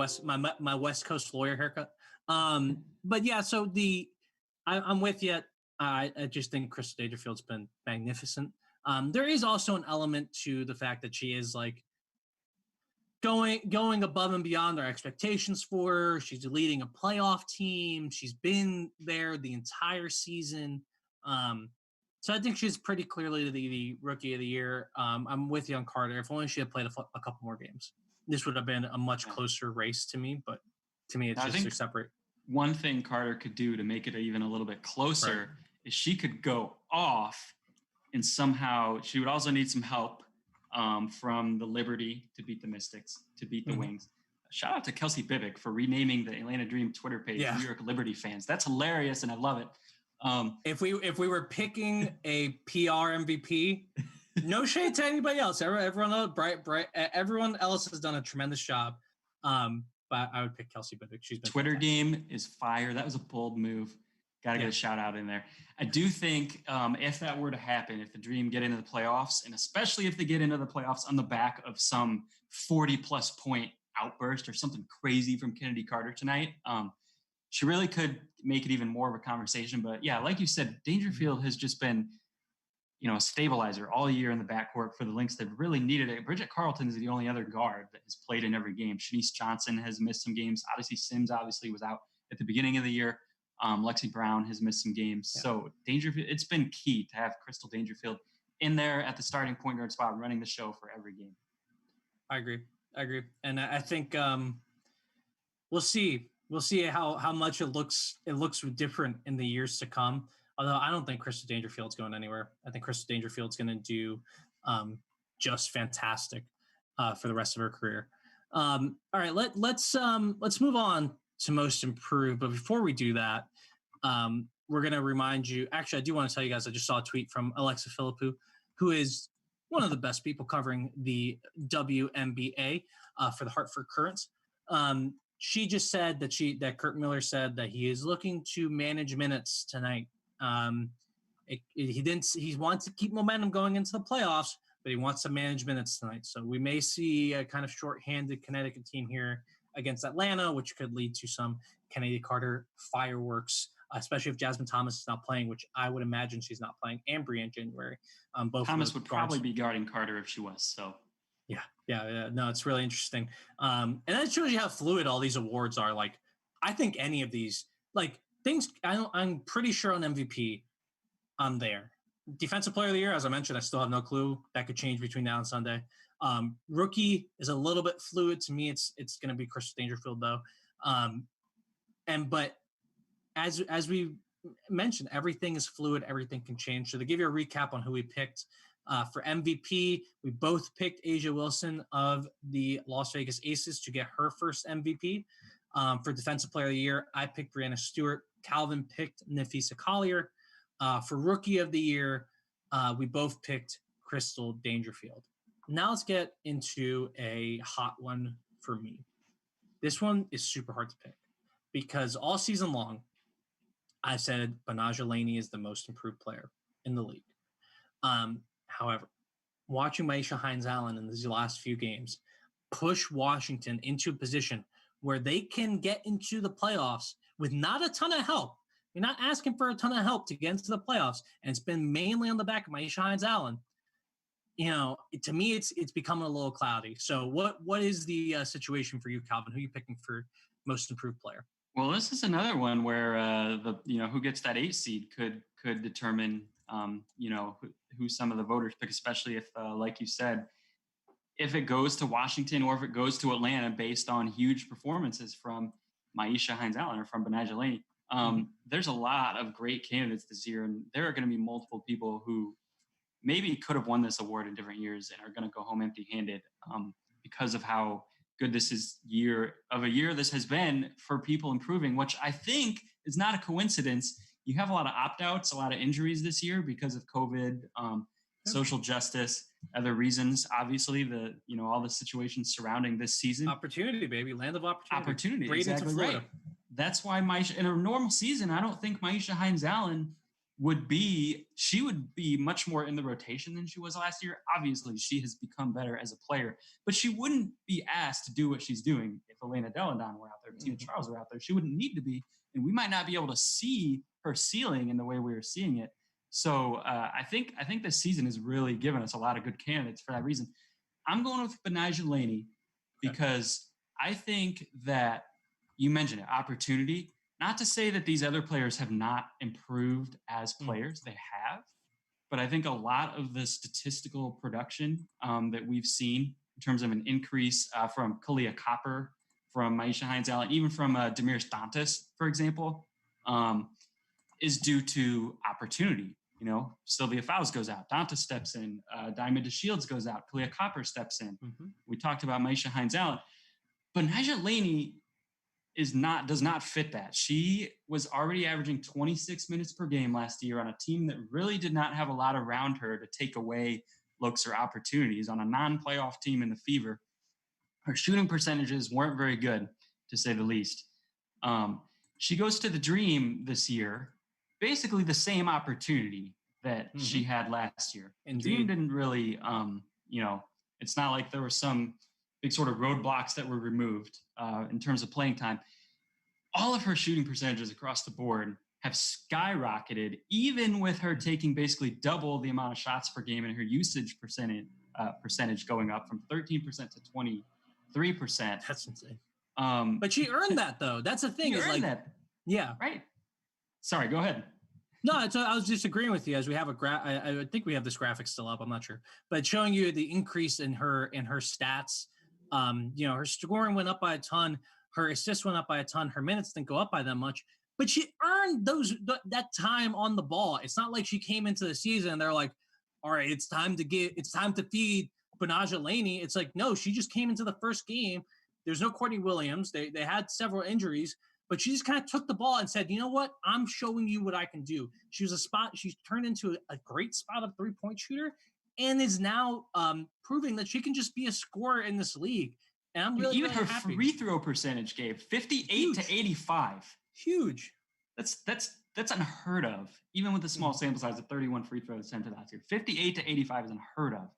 West Coast lawyer haircut. But yeah, so I'm with you. I just think Crystal Dangerfield's been magnificent. There is also an element to the fact that she is like going above and beyond our expectations for her. She's leading a playoff team. She's been there the entire season. So I think she's pretty clearly the rookie of the year. I'm with you on Carter. If only she had played a couple more games, this would have been a much closer race to me. But to me, it's just separate.
One thing Carter could do to make it even a little bit closer is she could go off, and somehow she would also need some help from the Liberty to beat the Mystics, to beat the Wings. Shout out to Kelsey Bibick for renaming the Atlanta Dream Twitter page New York Liberty fans. That's hilarious, and I love it.
If we were picking a PR MVP, no shade to anybody else. Everyone else has done a tremendous job. But I would pick Kelsey Bibick. She's been
Twitter game is fire. That was a bold move. Got to get a shout out in there. I do think if that were to happen, if the Dream get into the playoffs, and especially if they get into the playoffs on the back of some 40-plus point outburst or something crazy from Kennedy Carter tonight, she really could make it even more of a conversation. But yeah, like you said, Dangerfield has just been, a stabilizer all year in the backcourt for the Lynx. They've really needed it. Bridget Carlton is the only other guard that has played in every game. Shanice Johnson has missed some games. Odyssey Sims obviously was out at the beginning of the year. Lexi Brown has missed some games. Yeah. So Dangerfield, it's been key to have Crystal Dangerfield in there at the starting point guard spot, running the show for every game.
I agree. And I think we'll see how much it looks different in the years to come. Although I don't think Crystal Dangerfield's going anywhere. I think Crystal Dangerfield's going to do just fantastic for the rest of her career. All right, let's move on to most improved. But before we do that, we're going to remind you. Actually, I do want to tell you guys. I just saw a tweet from Alexa Philippou, who is one of the best people covering the WNBA for the Hartford Currents. She just said that Kurt Miller said that he is looking to manage minutes tonight. He wants to keep momentum going into the playoffs, but he wants to manage minutes tonight. So we may see a kind of shorthanded Connecticut team here against Atlanta, which could lead to some Kennedy Carter fireworks, especially if Jasmine Thomas is not playing, which I would imagine she's not playing, and Brianna January. Both
Thomas would probably be guarding Carter if she was. So
yeah. No, it's really interesting. And that shows you how fluid all these awards are. Like, I think any of these, like, things, I'm pretty sure on MVP, I'm there. Defensive Player of the Year, as I mentioned, I still have no clue. That could change between now and Sunday. Rookie is a little bit fluid. To me, it's going to be Crystal Dangerfield, though. But as we mentioned, everything is fluid. Everything can change. So to give you a recap on who we picked for MVP, we both picked Asia Wilson of the Las Vegas Aces to get her first MVP. For Defensive Player of the Year, I picked Brianna Stewart. Calvin picked Nafisa Collier. For Rookie of the Year, we both picked Crystal Dangerfield. Now let's get into a hot one for me. This one is super hard to pick because all season long, I said Banaja Laney is the most improved player in the league. However, watching Maisha Heinz-Allen in these last few games push Washington into a position where they can get into the playoffs with not a ton of help. You're not asking for a ton of help to get into the playoffs, and it's been mainly on the back of Maisha Heinz-Allen. To me, it's becoming a little cloudy. So what is the situation for you, Calvin? Who are you picking for most improved player?
Well, this is another one where who gets that 8 seed could determine who some of the voters pick, especially if, like you said, if it goes to Washington or if it goes to Atlanta based on huge performances from Maisha Heinz-Allen or from Banaja Laney. There's a lot of great candidates this year, and there are going to be multiple people who maybe could have won this award in different years and are going to go home empty-handed because of how good this year this has been for people improving, which I think is not a coincidence. You have a lot of opt-outs, a lot of injuries this year because of COVID, social justice, other reasons. Obviously, all the situations surrounding this season.
Opportunity, baby, land of opportunity.
Opportunity, exactly right. that's why Maisha, in a normal season, I don't think Maisha Heinz-Allen would be much more in the rotation than she was last year. Obviously, she has become better as a player, but she wouldn't be asked to do what she's doing if Elena Delandon were out there, if Tina Charles were out there. She wouldn't need to be, and we might not be able to see her ceiling in the way we were seeing it. So I think this season has really given us a lot of good candidates for that reason. I'm going with Betnijah Laney because I think that you mentioned it, opportunity. Not to say that these other players have not improved as players, they have, but I think a lot of the statistical production that we've seen in terms of an increase from Kalia Copper, from Maisha Heinz-Allen, even from Demiris Dantas, for example, is due to opportunity. You know, Sylvia Fowles goes out, Dantas steps in, Diamond DeShields goes out, Kalia Copper steps in. We talked about Maisha Heinz-Allen, but Betnijah Laney does not fit that. She was already averaging 26 minutes per game last year on a team that really did not have a lot around her to take away looks or opportunities. On a non-playoff team in the Fever, her shooting percentages weren't very good, to say the least. She goes to the Dream this year, basically the same opportunity that she had last year.
Indeed.
The Dream didn't really, it's not like there were some big sort of roadblocks that were removed in terms of playing time. All of her shooting percentages across the board have skyrocketed, even with her taking basically double the amount of shots per game and her usage percentage going up from 13% to 23%.
That's insane. But she earned that, though. That's the thing.
Is like that.
Yeah.
Right. Sorry, go ahead.
No, I was just agreeing with you as we have I think we have this graphic still up. I'm not sure, but showing you the increase in her stats. Her scoring went up by a ton. Her assists went up by a ton. Her minutes didn't go up by that much, but she earned that time on the ball. It's not like she came into the season and they're like, all right, it's time to feed Betnijah Laney. It's like, no, she just came into the first game. There's no Courtney Williams. They had several injuries, but she just kind of took the ball and said, you know what? I'm showing you what I can do. She's turned into a great spot of 3-point shooter and is now proving that she can just be a scorer in this league. And I'm really,
even
really
her
happy.
Free throw percentage, Gabe, 58
Huge.
to 85.
Huge.
That's unheard of, even with the small sample size of 31 free throws attempted last year. 58 to 85 is unheard of.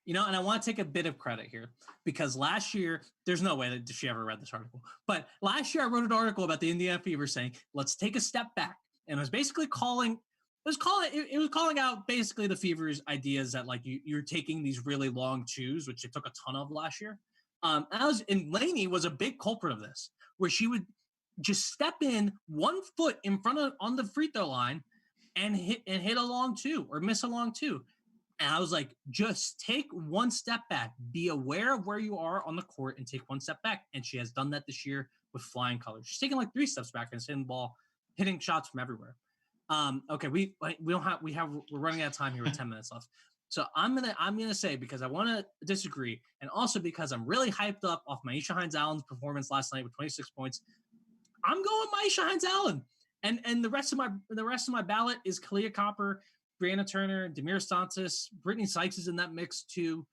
And I want to take a bit of credit here because last year, there's no way that she ever read this article, but last year I wrote an article about the Indiana Fever saying, let's take a step back. And it was basically calling out basically the Fever's ideas that like you're taking these really long twos, which they took a ton of last year. And Laney was a big culprit of this, where she would just step in 1 foot in front of on the free throw line and hit a long two or miss a long two. And I was like, just take one step back, be aware of where you are on the court and take one step back. And she has done that this year with flying colors. She's taken like 3 steps back and hitting the ball, hitting shots from everywhere. Okay, we're running out of time here with 10 minutes left. So I'm gonna say, because I want to disagree, and also because I'm really hyped up off Maisha Heinz-Allen's performance last night with 26 points, I'm going Maisha Heinz-Allen. And the rest of my ballot is Kalia Copper, Brianna Turner, Demiris Dantas, Britney Sykes is in that mix too.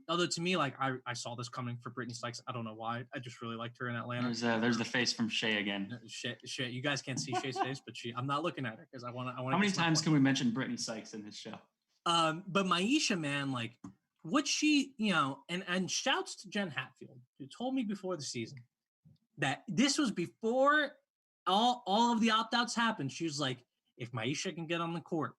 Although to me, like I saw this coming for Britney Sykes. I don't know why. I just really liked her in Atlanta.
There's the face from Shay again.
Shay, you guys can't see Shay's face, but I'm not looking at her because I want to.
How many times can we mention Britney Sykes in this show?
But Maisha, man, like what she, and shouts to Jen Hatfield, who told me before the season that this was before all of the opt-outs happened. She was like, if Maisha can get on the court,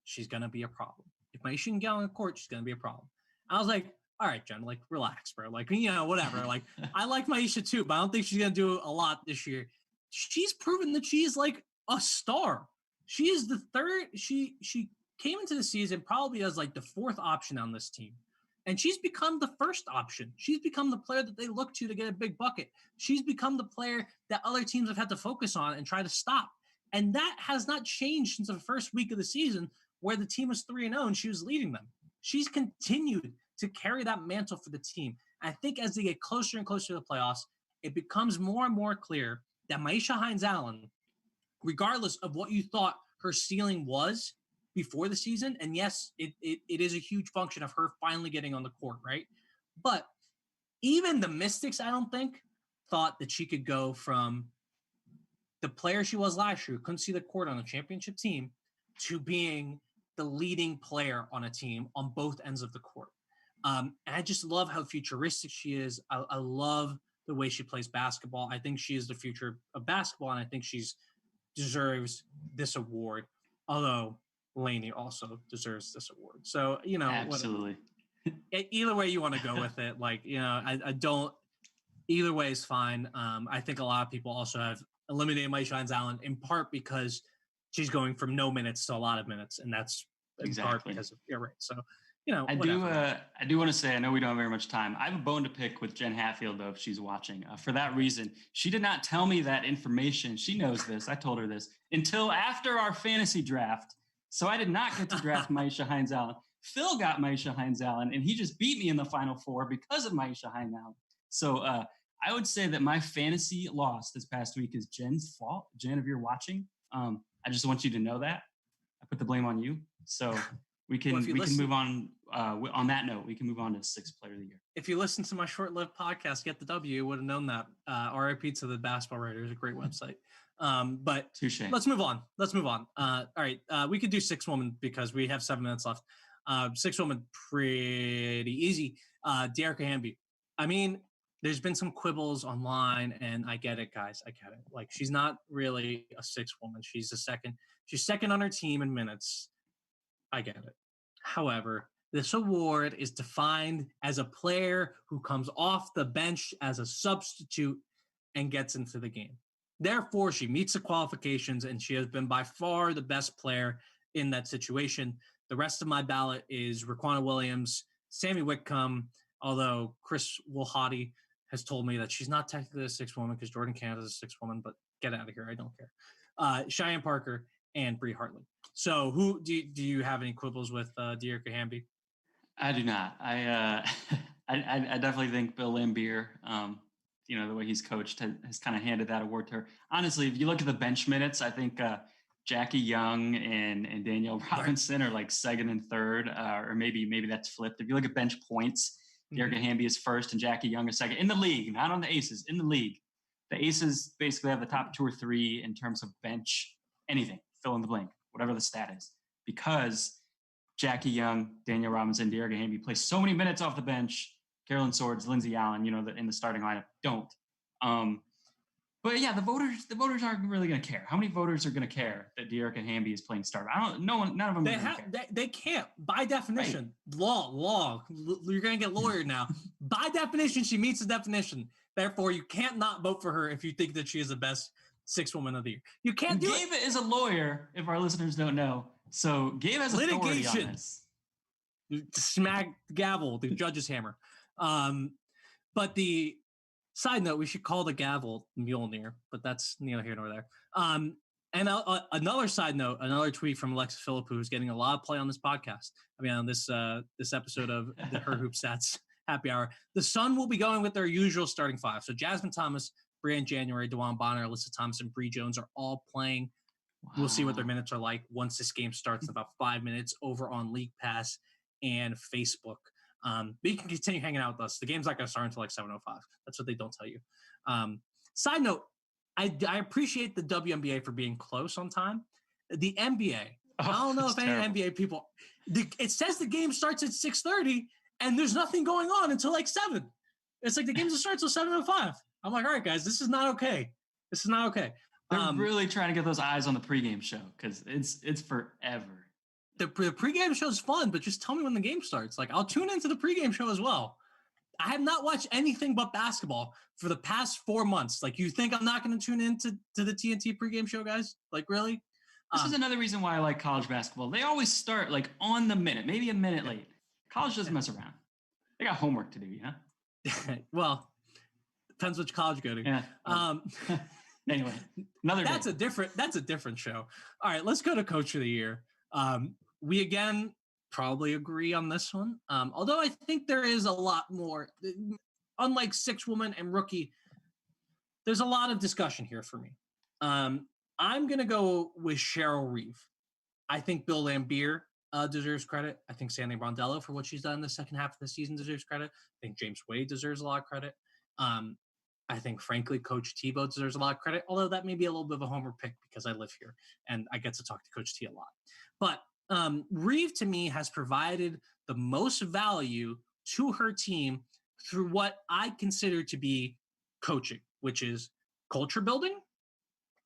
she's going to be a problem. If Maisha can get on the court, she's going to be a problem. I was like, all right, Jen, like, relax, bro. Like, whatever. Like, I like Maisha too, but I don't think she's going to do a lot this year. She's proven that she's like a star. She is the third. She came into the season probably as like the 4th option on this team. And she's become the first option. She's become the player that they look to get a big bucket. She's become the player that other teams have had to focus on and try to stop. And that has not changed since the first week of the season where the team was 3-0 and she was leading them. She's continued to carry that mantle for the team. I think as they get closer and closer to the playoffs, it becomes more and more clear that Maisha Heinz-Allen, regardless of what you thought her ceiling was before the season, and yes, it is a huge function of her finally getting on the court, right? But even the Mystics, I don't think, thought that she could go from the player she was last year, who couldn't see the court on a championship team, to being the leading player on a team on both ends of the court. And I just love how futuristic she is. I love the way she plays basketball. I think she is the future of basketball, and I think she's deserves this award. Although Lainey also deserves this award. So,
absolutely.
Either way you want to go with it, I don't. Either way is fine. I think a lot of people also have eliminated Maisha Heinz-Allen in part because she's going from no minutes to a lot of minutes, and that's in part because of right. So,
I do want to say, I know we don't have very much time. I have a bone to pick with Jen Hatfield, though, if she's watching. For that reason, she did not tell me that information. She knows this. I told her this until after our fantasy draft. So I did not get to draft Maisha Heinz-Allen. Phil got Maisha Heinz-Allen, and he just beat me in the Final Four because of Maisha Heinz-Allen. So I would say that my fantasy loss this past week is Jen's fault. Jen, if you're watching, I just want you to know that. I put the blame on you. So we can move on. On that note, we can move on to sixth player of the year.
If you listen to my short-lived podcast, Get the W, you would have known that. RIP to the Basketball Writers, a great website. But
touché.
Let's move on. All right. We could do six women because we have 7 minutes left. Six women, pretty easy. Dearica Hamby. I mean, there's been some quibbles online, and I get it, guys. I get it. Like, she's not really a sixth woman. She's second. She's second on her team in minutes. I get it. However, this award is defined as a player who comes off the bench as a substitute and gets into the game. Therefore, she meets the qualifications, and she has been by far the best player in that situation. The rest of my ballot is Raquana Williams, Sammy Whitcomb, although Chris Wilhotty has told me that she's not technically a sixth woman because Jordan Canada's a sixth woman, but get out of here. I don't care. Cheyenne Parker and Bree Hartley. So who do you have any quibbles with Dearica Hamby?
I do not. I definitely think Bill Laimbeer, the way he's coached has kind of handed that award to her. Honestly, if you look at the bench minutes, I think Jackie Young and Danielle Robinson are like second and third, or maybe that's flipped. If you look at bench points, Dearica Hamby is first and Jackie Young is second in the league, not on the Aces, in the league. The Aces basically have the top 2 or 3 in terms of bench anything, fill in the blank, whatever the stat is, because Jackie Young, Danielle Robinson, Dearica Hamby play so many minutes off the bench. Carolyn Swords, Lindsay Allen, in the starting lineup don't. But yeah, the voters aren't really going to care. How many voters are going to care that Dearica Hamby is playing starter? None of them.
They can't. By definition, law. You're going to get lawyered now. By definition, she meets the definition. Therefore, you can't not vote for her if you think that she is the best sixth woman of the year. You can't do it.
Gabe is a lawyer, if our listeners don't know. So Gabe has authority on this.
Smack gavel, the judge's hammer. But the side note, we should call the gavel Mjolnir, but that's neither here nor there. And another side note, another tweet from Alexis Phillip, who's getting a lot of play on this podcast. I mean, on this episode of the Her Hoop Stats Happy Hour. The Sun will be going with their usual starting 5. So Jasmine Thomas, Brianne January, DeJuan Bonner, Alyssa Thomas, and Bree Jones are all playing. Wow. We'll see what their minutes are like once this game starts in about 5 minutes over on League Pass and Facebook. But you can continue hanging out with us. The game's not going to start until like 7:05. That's what they don't tell you. Side note, I appreciate the WNBA for being close on time. The NBA, I don't know if any NBA people, it says the game starts at 6:30 and there's nothing going on until like 7. It's like the game starts until 7:05. I'm like, all right, guys, this is not okay.
They're really trying to get those eyes on the pregame show because it's forever.
The pregame show is fun, but just tell me when the game starts. Like, I'll tune into the pregame show as well. I have not watched anything but basketball for the past 4 months. Like, you think I'm not going to tune into the TNT pregame show, guys? Like, really?
This is another reason why I like college basketball. They always start, like, on the minute, maybe a minute late. College doesn't mess around. They got homework to do, yeah?
Well, depends which college you go to.
Yeah. Anyway,
that's a different show. All right, let's go to Coach of the Year. We again probably agree on this one. Although I think there is a lot more, unlike six woman and rookie, there's a lot of discussion here for me. I'm going to go with Cheryl Reeve. I think Bill Laimbeer deserves credit. I think Sandy Brondello for what she's done in the second half of the season deserves credit. I think James Wade deserves a lot of credit. I think, frankly, Coach Tebow deserves a lot of credit, although that may be a little bit of a homer pick because I live here and I get to talk to Coach T a lot. But Reeve, to me, has provided the most value to her team through what I consider to be coaching, which is culture building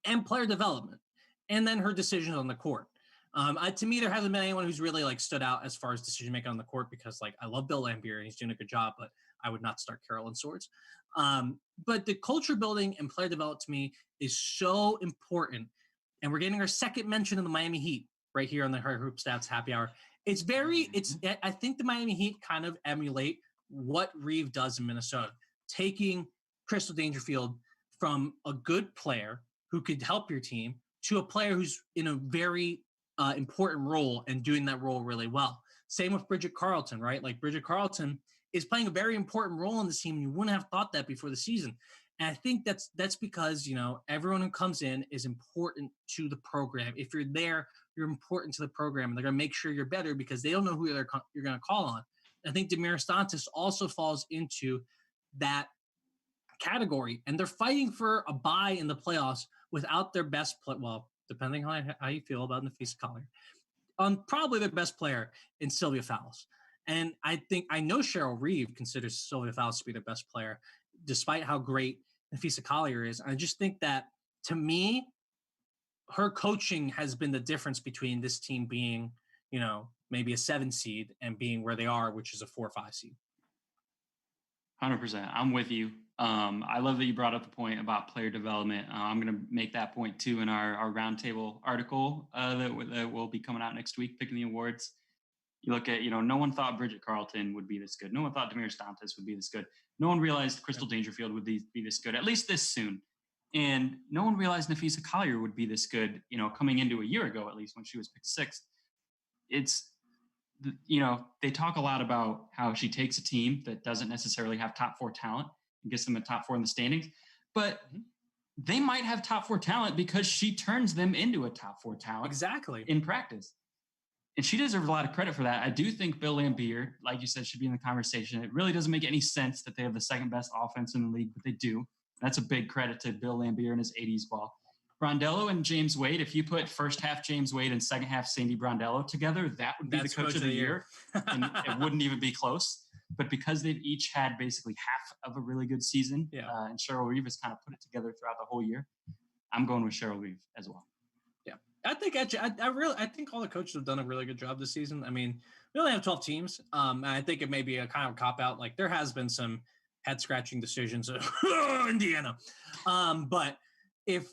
and player development, and then her decisions on the court. To me, there hasn't been anyone who's really like stood out as far as decision making on the court because like I love Bill Laimbeer and he's doing a good job, but I would not start Carolyn Swords. But the culture building and player development to me is so important. And we're getting our second mention in the Miami Heat right here on the Her Hoop Stats Happy Hour. I think the Miami Heat kind of emulate what Reeve does in Minnesota, taking Crystal Dangerfield from a good player who could help your team to a player who's in a very important role and doing that role really well. Same with Bridget Carleton, right? Like Bridget Carleton is playing a very important role in this team. You wouldn't have thought that before the season. And I think that's because, you know, everyone who comes in is important to the program. If you're there, you're important to the program. And they're going to make sure you're better because they don't know who you're going to call on. I think Damiris Dantas also falls into that category. And they're fighting for a bye in the playoffs without their best depending on how you feel about Nafisa Collier, on probably their best player in Sylvia Fowles. And I know Cheryl Reeve considers Sylvia Fowles to be their best player, despite how great Nafisa Collier is. I just think that, to me, her coaching has been the difference between this team being, you know, maybe a 7 seed and being where they are, which is a 4 or 5 seed.
100%. I'm with you. I love that you brought up the point about player development. I'm going to make that point too in our roundtable article that will be coming out next week, picking the awards. You look at, you know, no one thought Bridget Carleton would be this good. No one thought Damiris Dantas would be this good. No one realized Crystal Dangerfield would be this good, at least this soon. And no one realized Nafisa Collier would be this good, you know, coming into a year ago, at least when she was picked 6th. It's, you know, they talk a lot about how she takes a team that doesn't necessarily have top 4 talent and gets them a top 4 in the standings, but they might have top 4 talent because she turns them into a top 4 talent.
Exactly.
In practice. And she deserves a lot of credit for that. I do think Bill Laimbeer, like you said, should be in the conversation. It really doesn't make any sense that they have the second best offense in the league, but they do. That's a big credit to Bill Laimbeer and his 80s ball. Brondello and James Wade, if you put first half James Wade and second half Sandy Brondello together, that would be the coach of the year. And it wouldn't even be close. But because they've each had basically half of a really good season, and Cheryl Reeve has kind of put it together throughout the whole year, I'm going with Cheryl Reeve as well.
Yeah, I think I think all the coaches have done a really good job this season. I mean, we only have 12 teams. And I think it may be a kind of cop out. Like there has been some head scratching decisions, Indiana. But if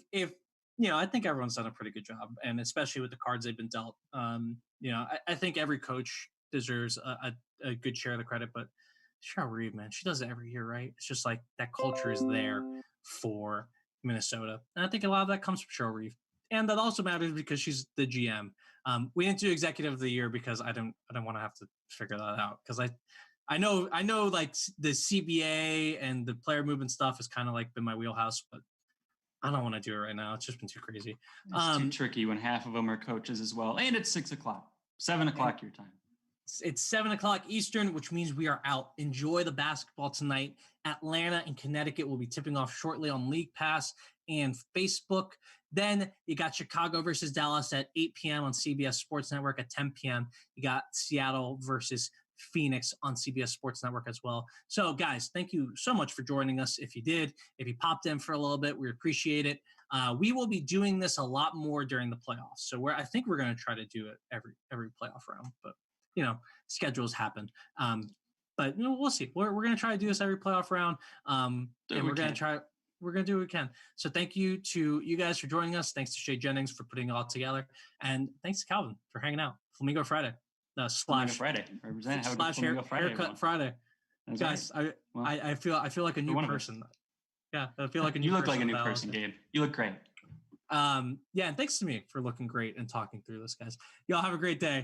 you know, I think everyone's done a pretty good job, and especially with the cards they've been dealt. You know, I think every coach deserves a good share of the credit, but Cheryl Reeve, man, she does it every year, right? It's just like that culture is there for Minnesota. And I think a lot of that comes from Cheryl Reeve. And that also matters because she's the GM. We didn't do executive of the year because I don't want to have to figure that out. Because I know like the CBA and the player movement stuff has kind of like been my wheelhouse, but I don't want to do it right now. It's just been too crazy.
It's too tricky when half of them are coaches as well. And it's 6 o'clock, 7 o'clock your time.
It's 7 o'clock Eastern, which means we are out. Enjoy the basketball tonight. Atlanta and Connecticut will be tipping off shortly on League Pass and Facebook. Then you got Chicago versus Dallas at 8 p.m. on CBS Sports Network. At 10 p.m., you got Seattle versus Phoenix on CBS Sports Network as well. So, guys, thank you so much for joining us. If you popped in for a little bit, we appreciate it. We will be doing this a lot more during the playoffs. So I think we're going to try to do it every playoff round. But you know, schedules happen. But you know, we'll see. We're going to try to do this every playoff round. And we're going to do what we can. So thank you to you guys for joining us. Thanks to Shay Jennings for putting it all together. And thanks to Calvin for hanging out. Flamingo Friday.
Flamingo Friday. Represent. Have a good Flamingo Friday.
Haircut Friday. That's guys, right. I feel like a new person. Yeah, I feel like a new person.
You look like a new person, Gabe. You look great.
Yeah, and thanks to me for looking great and talking through this, guys. Y'all have a great day.